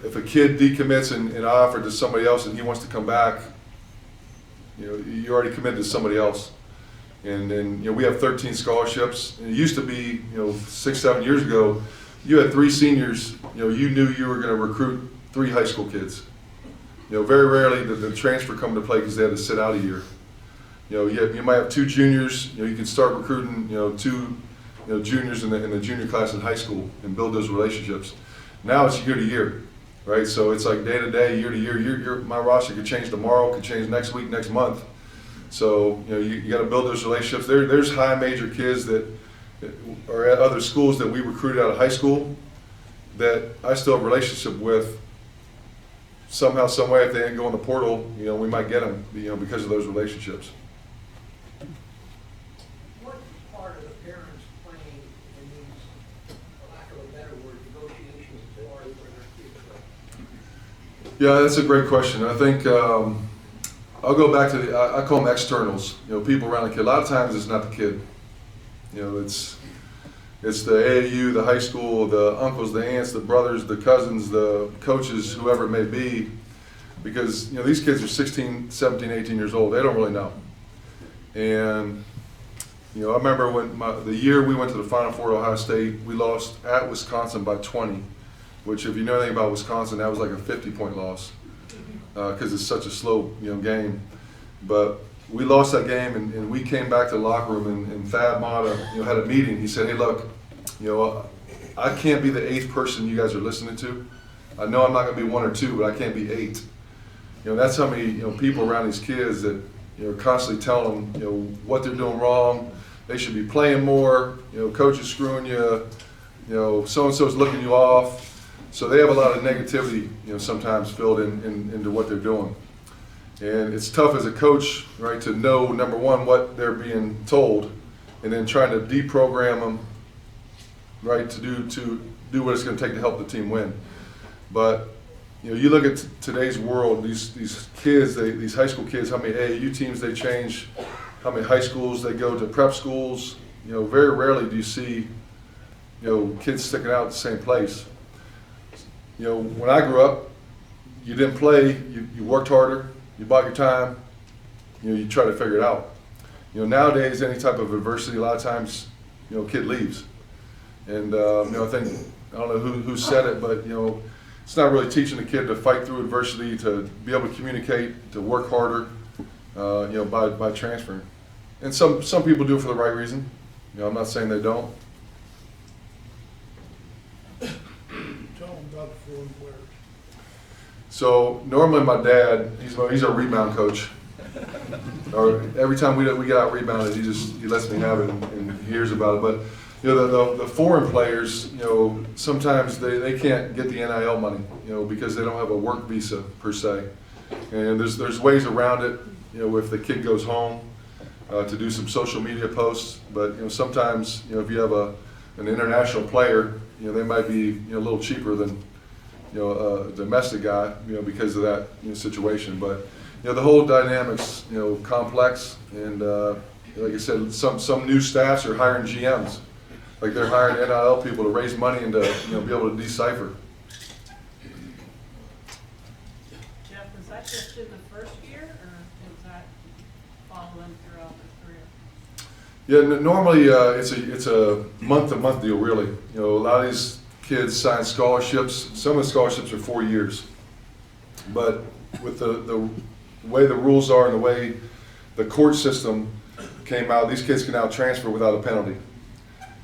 if a kid decommits and I offer to somebody else and he wants to come back, you already committed to somebody else. And then we have 13 scholarships. And it used to be 6-7 years ago, you had 3 seniors, you knew you were going to recruit 3 high school kids. Very rarely did the transfer come into play because they had to sit out a year. You might have 2 juniors, you can start recruiting 2 juniors in the junior class in high school and build those relationships. Now it's year to year, right? So it's like day to day, year to year. My roster could change tomorrow, could change next week, next month. So you got to build those relationships. There's high major kids that or at other schools that we recruited out of high school that I still have a relationship with. Somehow, some way, if they didn't go in the portal, we might get them, because of those relationships. What part of the parents playing in these, for lack of a better word, negotiations for their kids? Yeah, that's a great question. I think I'll go back to I call them externals. People around the kid. A lot of times it's not the kid. It's the AAU, the high school, the uncles, the aunts, the brothers, the cousins, the coaches, whoever it may be, because these kids are 16, 17, 18 years old. They don't really know. And I remember when the year we went to the Final Four at Ohio State, we lost at Wisconsin by 20, which if you know anything about Wisconsin, that was like a 50-point loss because it's such a slow game. But we lost that game, and we came back to the locker room, and Thad Mata, had a meeting. He said, "Hey, look, I can't be the 8th person you guys are listening to. I know I'm not going to be 1 or 2, but I can't be 8." That's how many people around these kids that constantly tell them what they're doing wrong. They should be playing more. Coach is screwing you. So and so is looking you off. So they have a lot of negativity, sometimes filled into what they're doing. And it's tough as a coach, right, to know, number one, what they're being told, and then trying to deprogram them, right, to do what it's going to take to help the team win. But you look at today's world, these kids, these high school kids, how many AAU teams they change, how many high schools they go to, prep schools. Very rarely do you see kids sticking out at the same place. When I grew up, you didn't play, you worked harder. You bought your time, you try to figure it out. Nowadays, any type of adversity, a lot of times, kid leaves. And, I think, I don't know who said it, but, it's not really teaching the kid to fight through adversity, to be able to communicate, to work harder, by transferring. And some people do it for the right reason. I'm not saying they don't. tell them about the foreign players. So normally my dad, he's our rebound coach. Or every time we get out rebounded, he lets me have it and he hears about it. But you know, the foreign players, you know, sometimes they can't get the NIL money, you know, because they don't have a work visa per se. And there's ways around it, you know, if the kid goes home to do some social media posts. But, you know, sometimes, you know, if you have an international player, you know, they might be, you know, a little cheaper than, you know, a domestic guy, you know, because of that, you know, situation. But, you know, the whole dynamic's, you know, complex. And like I said, some new staffs are hiring GMs. Like they're hiring NIL people to raise money and to, you know, be able to decipher. Jeff, was that just in the first year, or is that following throughout the career? Yeah, normally it's a month-to-month deal, really. You know, a lot of these kids sign scholarships. Some of the scholarships are 4 years, but with the way the rules are and the way the court system came out, these kids can now transfer without a penalty.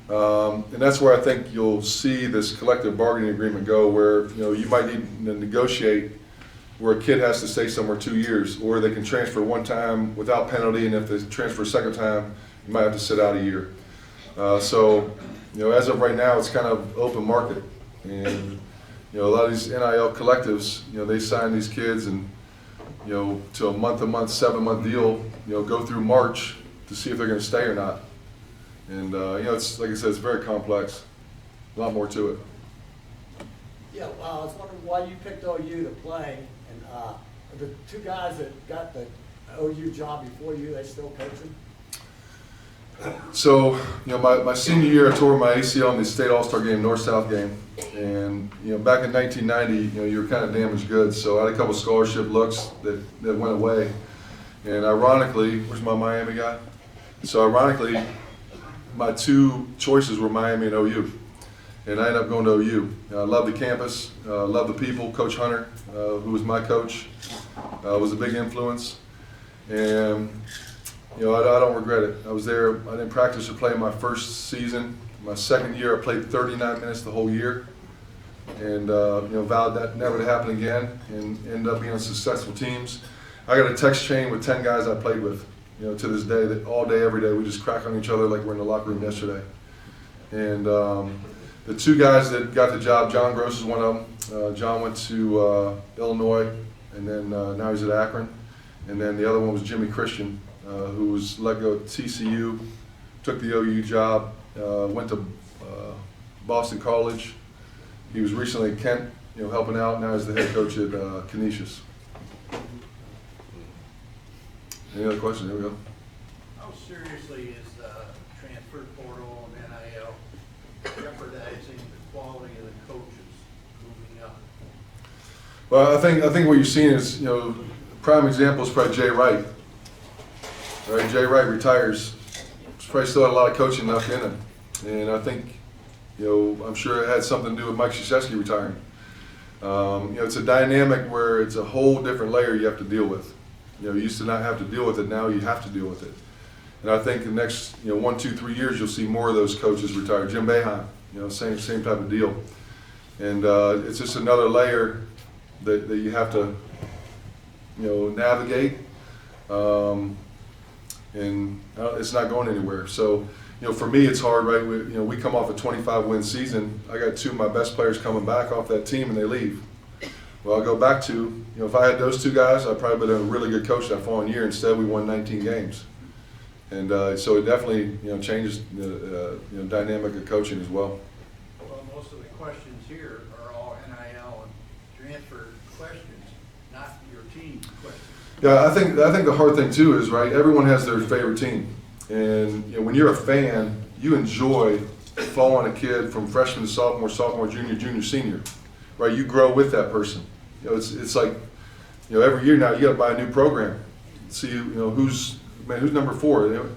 And that's where I think you'll see this collective bargaining agreement go, where, you know, you might need to negotiate where a kid has to stay somewhere 2 years, or they can transfer one time without penalty, and if they transfer a second time, you might have to sit out a year. So, you know, as of right now, it's kind of open market, and, you know, a lot of these NIL collectives, you know, they sign these kids and, you know, to a month-to-month, 7-month deal, you know, go through March to see if they're going to stay or not. And, you know, it's, like I said, it's very complex. A lot more to it. Yeah, I was wondering why you picked OU to play, and the two guys that got the OU job before you, they still coaching? So, you know, my senior year, I tore my ACL in the state all-star game, north-south game. And, you know, back in 1990, you know, you were kind of damaged goods. So I had a couple scholarship looks that went away. And ironically, where's my Miami guy? So ironically, my two choices were Miami and OU. And I ended up going to OU. I love the campus, love the people. Coach Hunter, who was my coach, was a big influence. And, you know, I don't regret it. I was there, I didn't practice or play my first season. My second year, I played 39 minutes the whole year. And, you know, vowed that never to happen again, and ended up being on successful teams. I got a text chain with 10 guys I played with, you know, to this day, that all day, every day, we just crack on each other like we're in the locker room yesterday. And the two guys that got the job, John Gross is one of them. John went to Illinois, and then now he's at Akron. And then the other one was Jimmy Christian, who was let go at TCU, took the OU job, went to Boston College. He was recently at Kent, you know, helping out. Now he's the head coach at Canisius. Any other questions? Here we go. How seriously is the transfer portal and NIL jeopardizing the quality of the coaches moving up? Well, I think what you're seeing is, you know, prime example is probably Jay Wright. Right, Jay Wright retires. He's probably still had a lot of coaching left in him, and I think, you know, I'm sure it had something to do with Mike Krzyzewski retiring. You know, it's a dynamic where it's a whole different layer you have to deal with. You know, you used to not have to deal with it, now you have to deal with it. And I think the next, you know, 1, 2, 3 years, you'll see more of those coaches retire. Jim Boeheim, you know, same type of deal. And it's just another layer that you have to, you know, navigate. And it's not going anywhere. So, you know, for me, it's hard, right? We come off a 25-win season. I got 2 of my best players coming back off that team, and they leave. Well, I'll go back to, you know, if I had those 2 guys, I'd probably been a really good coach that following year. Instead, we won 19 games. And so it definitely, you know, changes the you know, dynamic of coaching as well. Well, most of the questions here are all NIL and transfer questions, not your team questions. Yeah, I think the hard thing too is, right, everyone has their favorite team. And, you know, when you're a fan, you enjoy following a kid from freshman to sophomore, junior, senior, right? You grow with that person. You know, it's like, you know, every year now you got to buy a new program. See, you know, who's number 4. You know,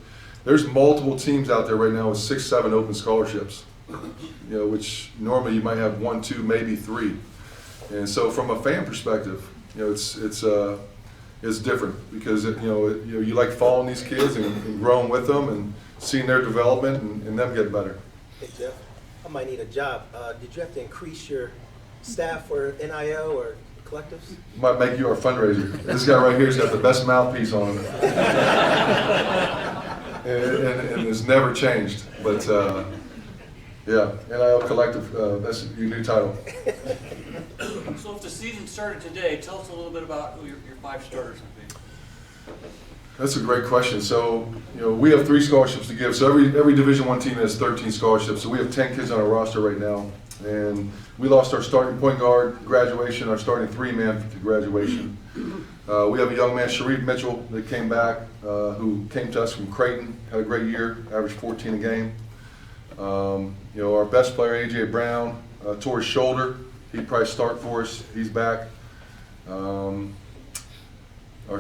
there's multiple teams out there right now with 6, 7 open scholarships. You know, which normally you might have 1, 2, maybe 3. And so from a fan perspective, you know, it's different because you like following these kids and growing with them and seeing their development and them get better. Hey Jeff, I might need a job. Did you have to increase your staff for NIL or collectives? Might make you our fundraiser. This guy right here's got the best mouthpiece on him, and it's never changed. But Yeah, NIL Collective, that's your new title. So if the season started today, tell us a little bit about who your 5 starters would be. That's a great question. So, we have 3 scholarships to give. So every Division I team has 13 scholarships. So we have 10 kids on our roster right now. And we lost our starting point guard graduation, our starting 3-man to graduation. We have a young man, Sharif Mitchell, that came back, who came to us from Creighton, had a great year, averaged 14 a game. Our best player, A.J. Brown, tore his shoulder. He'd probably start for us. He's back. Our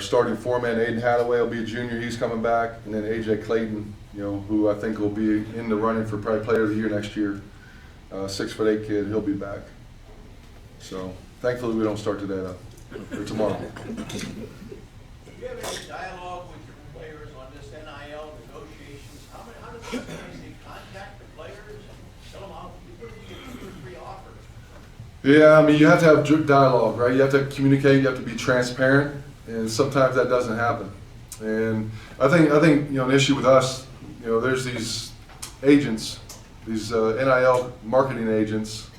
starting 4-man, Aiden Hadaway, will be a junior. He's coming back. And then A.J. Clayton, who I think will be in the running for probably Player of the Year next year. 6'8" kid, he'll be back. So thankfully we don't start today though, or tomorrow. Do you have any dialogue with your players on this NIL negotiations? How does this they contact the players and tell them how you get 2 or 3 offers? Yeah, I mean, you have to have dialogue, right? You have to communicate, you have to be transparent, and sometimes that doesn't happen. And I think an issue with us, there's these agents, these NIL marketing agents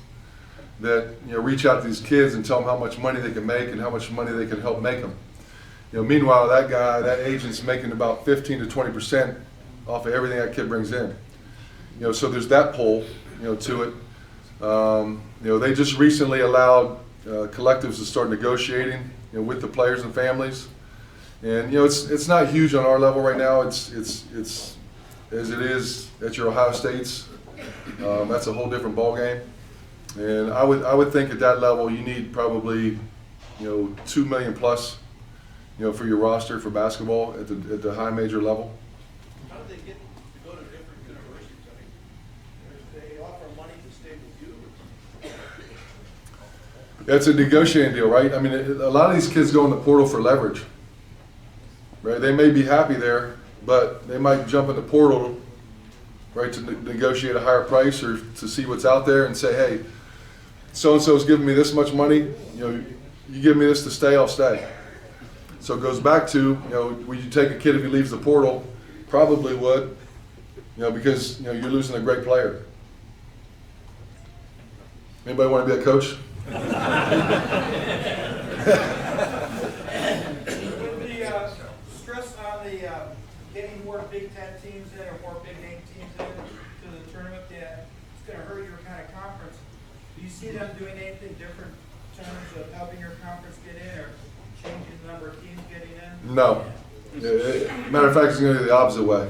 that reach out to these kids and tell them how much money they can make and how much money they can help make them. Meanwhile, that agent's making about 15 to 20% off of everything that kid brings in. So there's that pull, to it. They just recently allowed collectives to start negotiating, with the players and families. And it's not huge on our level right now. It's as it is at your Ohio States. That's a whole different ball game. And I would think at that level you need probably $2 million plus for your roster for basketball at the high major level. How do they get to go to different universities? I mean, they offer money to stay with you. It's a negotiating deal, right? I mean, a lot of these kids go in the portal for leverage, right? They may be happy there, but they might jump in the portal, right, to negotiate a higher price or to see what's out there and say, hey, so-and-so's giving me this much money, you give me this to stay, I'll stay. So it goes back to, would you take a kid if he leaves the portal? Probably would, because, you're losing a great player. Anybody want to be a coach? With the stress on the getting more Big Ten teams in or more big name teams in to the tournament, it's going to hurt your kind of conference. Do you see them doing anything different in terms of helping your conference get in or changing the number of teams getting in? No. Matter of fact, it's going to be the opposite way.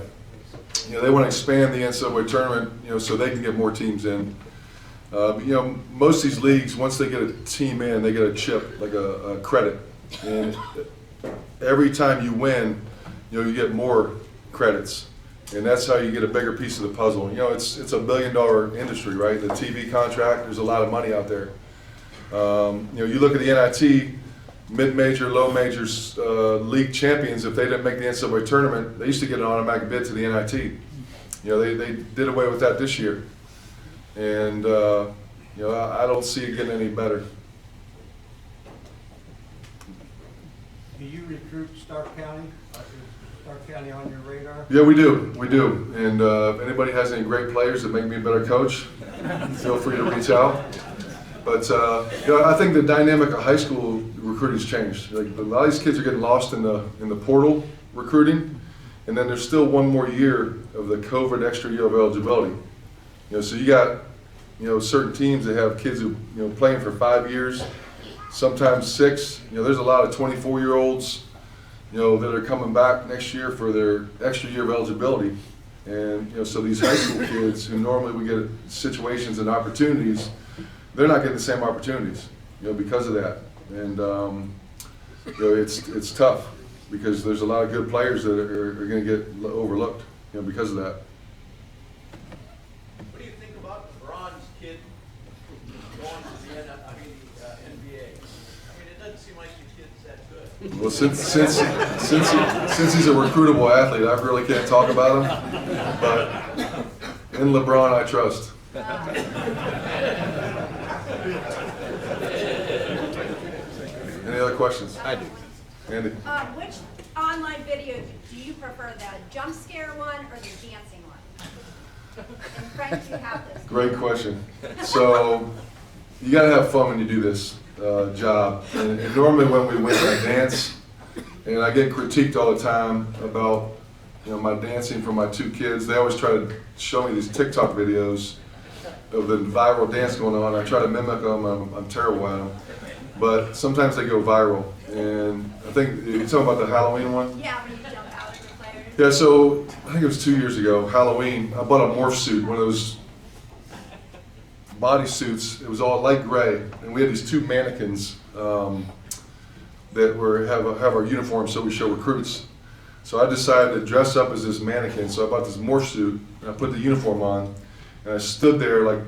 They want to expand the NCAA tournament, so they can get more teams in. Most of these leagues, once they get a team in, they get a chip, like a credit. And every time you win, you get more credits. And that's how you get a bigger piece of the puzzle. It's a $1 billion industry, right? The TV contract, there's a lot of money out there. You look at the NIT, mid-major, low-majors league champions, if they didn't make the NCAA tournament, they used to get an automatic bid to the NIT. They did away with that this year. And, I don't see it getting any better. Do you recruit Stark County? Is Stark County on your radar? Yeah, we do. And if anybody has any great players that make me a better coach, feel free to reach out. But, I think the dynamic of high school recruiting's changed. Like, a lot of these kids are getting lost in the portal recruiting, and then there's still one more year of the COVID extra year of eligibility. So you got, certain teams that have kids who, playing for 5 years, sometimes 6. There's a lot of 24-year-olds, that are coming back next year for their extra year of eligibility. And, so these high school kids who normally would get situations and opportunities, they're not getting the same opportunities, because of that. And, it's tough because there's a lot of good players that are going to get overlooked, because of that. What do you think about LeBron's kid going to the NBA? I mean, it doesn't seem like the kid's that good. Well, since he's a recruitable athlete, I really can't talk about him. But in LeBron, I trust. Any other questions? I do. Andy? Which online video do you prefer, the jump scare one or the dancing one? And Frank, you have this. Great question. So you got to have fun when you do this job. And normally when we win, I dance, and I get critiqued all the time about my dancing for my 2 kids. They always try to show me these TikTok videos of the viral dance going on. I try to mimic them. I'm terrible at them, but sometimes they go viral. And I think you're talking about the Halloween one. Yeah, when you jump out of the players. Yeah, so I think it was 2 years ago, Halloween, I bought a morph suit, one of those body suits. It was all light gray, and we had these 2 mannequins that have our uniforms so we show recruits. So I decided to dress up as this mannequin, so I bought this morph suit, and I put the uniform on, and I stood there like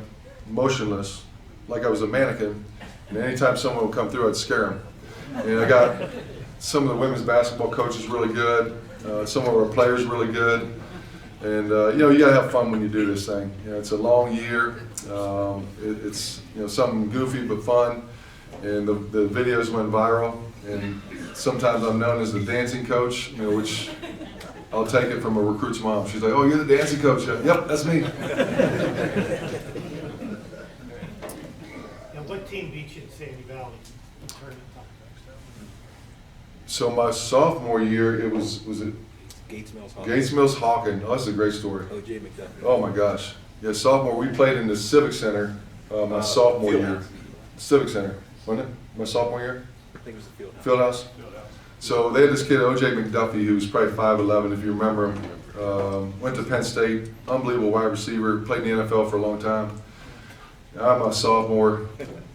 motionless, like I was a mannequin, and anytime someone would come through, I'd scare them. And I got some of the women's basketball coaches really good, some of our players really good, and you gotta have fun when you do this thing. It's a long year. It's something goofy but fun, and the videos went viral. And sometimes I'm known as the dancing coach, which I'll take it from a recruit's mom. She's like, "Oh, you're the dancing coach?" Yep, that's me. And what team beat you in Sandy Valley? So my sophomore year, it was it Gates Mills Hawken. Gates Mills Hawken. Oh, that's a great story. O.J. McDuffie. Oh my gosh. Yeah, sophomore, we played in the Civic Center my sophomore year. Civic Center, wasn't it? My sophomore year? I think it was the Field House. So they had this kid, O.J. McDuffie, who was probably 5'11", if you remember him. Went to Penn State, unbelievable wide receiver, played in the NFL for a long time. I'm a sophomore.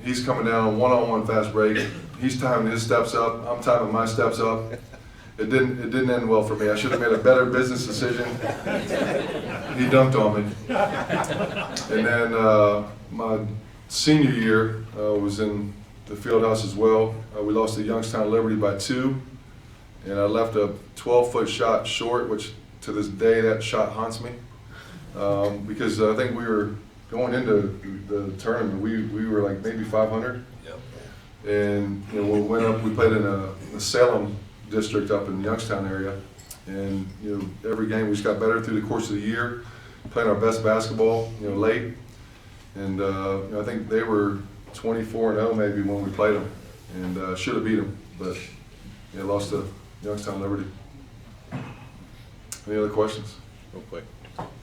He's coming down one-on-one fast break. He's timing his steps up. I'm timing my steps up. It didn't end well for me. I should have made a better business decision. He dunked on me. And then my senior year was in the field house as well. We lost to Youngstown Liberty by 2, and I left a 12-foot shot short, which to this day that shot haunts me, because I think we were going into the tournament. We were like maybe 500, and we went up. We played in a Salem district up in the Youngstown area, and every game we just got better through the course of the year, playing our best basketball late, and I think they were 24-0 maybe when we played them, and should have beat them, but lost to Youngstown Liberty. Any other questions? Real quick.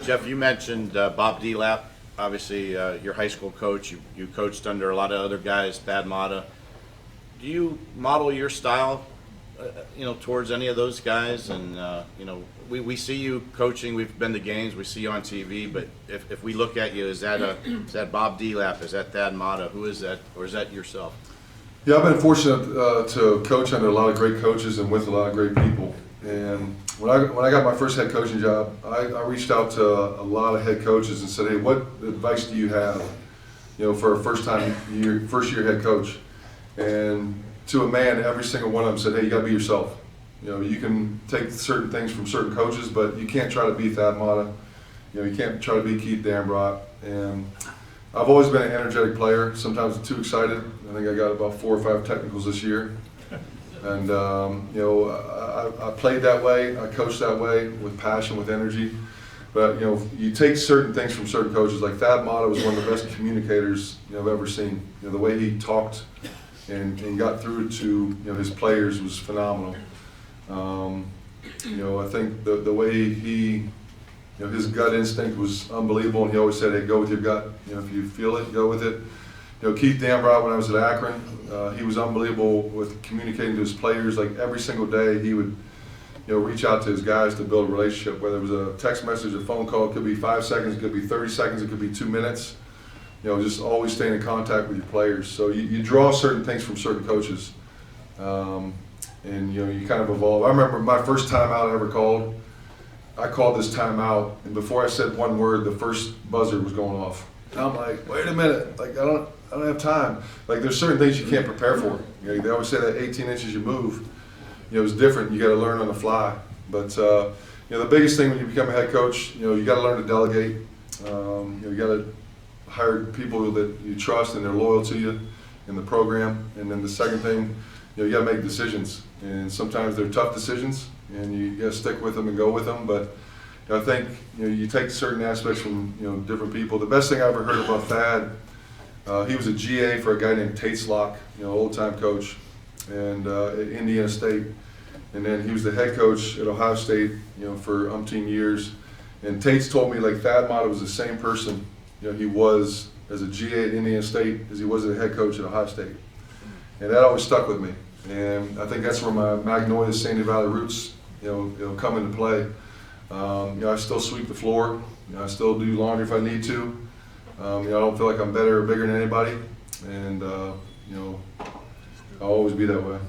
Jeff, you mentioned Bob Delap, obviously your high school coach. You coached under a lot of other guys, Thad Matta. Do you model your style, towards any of those guys? And, we see you coaching, we've been to games, we see you on TV, but if we look at you, is that Bob Delap, is that Thad Matta, who is that, or is that yourself? Yeah, I've been fortunate to coach under a lot of great coaches and with a lot of great people. And when I got my first head coaching job, I reached out to a lot of head coaches and said, "Hey, what advice do you have, for a first year head coach?" And to a man, every single one of them said, "Hey, you got to be yourself. You can take certain things from certain coaches, but you can't try to be Thad Matta. You can't try to be Keith Dambrot." And I've always been an energetic player. Sometimes I'm too excited. I think I got about 4 or 5 technicals this year. And I played that way. I coached that way with passion, with energy. But you take certain things from certain coaches. Like Thad Matta was one of the best communicators I've ever seen. The way he talked and got through to his players was phenomenal. I think the way he, his gut instinct was unbelievable, and he always said, "Hey, go with your gut. If you feel it, go with it." Keith Dambrot, when I was at Akron, he was unbelievable with communicating to his players. Like every single day, he would, reach out to his guys to build a relationship. Whether it was a text message, a phone call, it could be 5 seconds, it could be 30 seconds, it could be 2 minutes. Just always staying in contact with your players. So you draw certain things from certain coaches. And you kind of evolve. I remember my first timeout I ever called. I called this timeout, and before I said one word, the first buzzer was going off. And I'm like, wait a minute, like I don't have time. Like there's certain things you can't prepare for. They always say that 18 inches you move, it's different. You got to learn on the fly. But the biggest thing when you become a head coach, you got to learn to delegate. You got to hire people that you trust and they're loyal to you in the program. And then the second thing, you got to make decisions. And sometimes they're tough decisions, and you got to stick with them and go with them. But I think you take certain aspects from different people. The best thing I ever heard about Thad, he was a GA for a guy named Tateslock, old time coach, and at Indiana State, and then he was the head coach at Ohio State, for umpteen years. And Tate's told me like Thad Matta was the same person, he was as a GA at Indiana State as he was as a head coach at Ohio State, and that always stuck with me. And I think that's where my Magnolia Sandy Valley roots, come into play. I still sweep the floor. I still do laundry if I need to. I don't feel like I'm better or bigger than anybody, and I'll always be that way.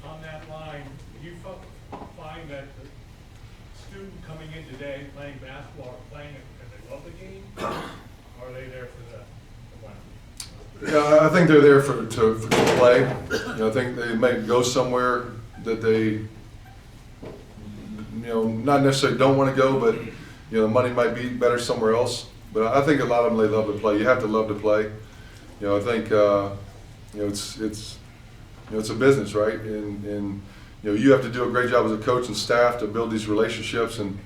On that line, do you find that the student coming in today playing basketball are playing it because they love the game, or are they there for the win? Yeah, I think they're there to play. I think they may go somewhere that they, not necessarily don't want to go, but the money might be better somewhere else. But I think a lot of them, they love to play. You have to love to play. I think it's a business, right? And you have to do a great job as a coach and staff to build these relationships and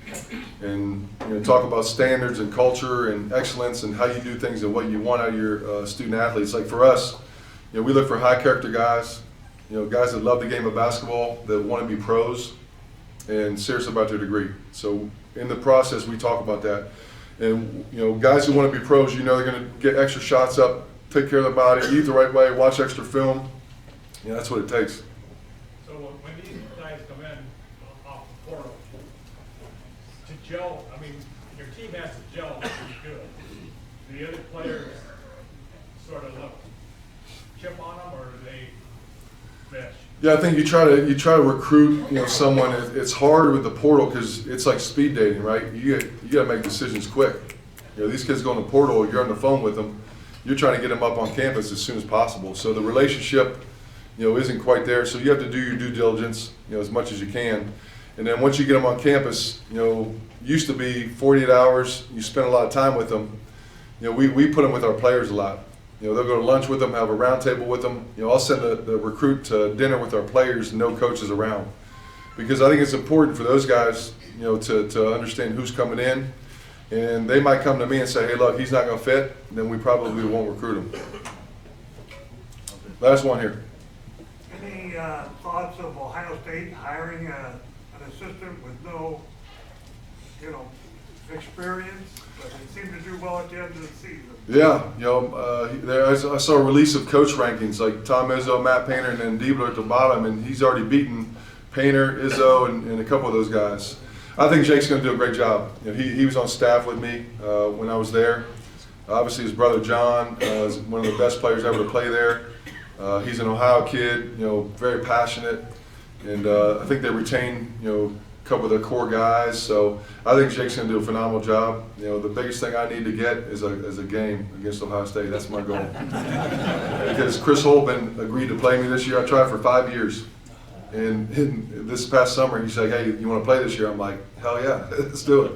talk about standards and culture and excellence and how you do things and what you want out of your student athletes. Like for us, we look for high character guys, guys that love the game of basketball, that want to be pros and serious about their degree. So in the process, we talk about that. And guys who want to be pros, they're going to get extra shots up, take care of their body, eat the right way, watch extra film. That's what it takes. So when these guys come in off the portal, to gel, I mean, your team has to gel pretty good. The other players sort of look chip on them, or do they mesh? Yeah, I think you try to recruit someone. It's hard with the portal because it's like speed dating, right? You got to make decisions quick. These kids go in the portal, you're on the phone with them, you're trying to get them up on campus as soon as possible. So the relationship isn't quite there. So you have to do your due diligence as much as you can. And then once you get them on campus, used to be 48 hours. You spend a lot of time with them. We put them with our players a lot. They'll go to lunch with them, have a round table with them. I'll send the recruit to dinner with our players, no coaches around. Because I think it's important for those guys, to understand who's coming in. And they might come to me and say, hey, look, he's not going to fit. Then we probably won't recruit him. Last one here. Any thoughts of Ohio State hiring an assistant with no, experience, but they seem to do well at the end of the season? Yeah, I saw a release of coach rankings like Tom Izzo, Matt Painter, and then Diebler at the bottom, and he's already beaten Painter, Izzo, and a couple of those guys. I think Jake's going to do a great job. He was on staff with me when I was there. Obviously, his brother John is one of the best players ever to play there. He's an Ohio kid, very passionate, and I think they retain, a couple of their core guys. So I think Jake's going to do a phenomenal job. The biggest thing I need to get is a game against Ohio State. That's my goal. Because Chris Holtman agreed to play me this year. I tried for 5 years. And this past summer, he's like, hey, you want to play this year? I'm like, hell yeah, let's do it.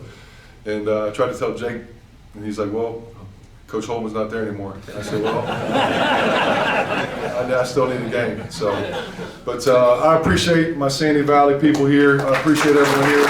And I tried to tell Jake, and he's like, well, Coach Holman's not there anymore. I said, well, I still need a game. So, but I appreciate my Sandy Valley people here. I appreciate everyone here.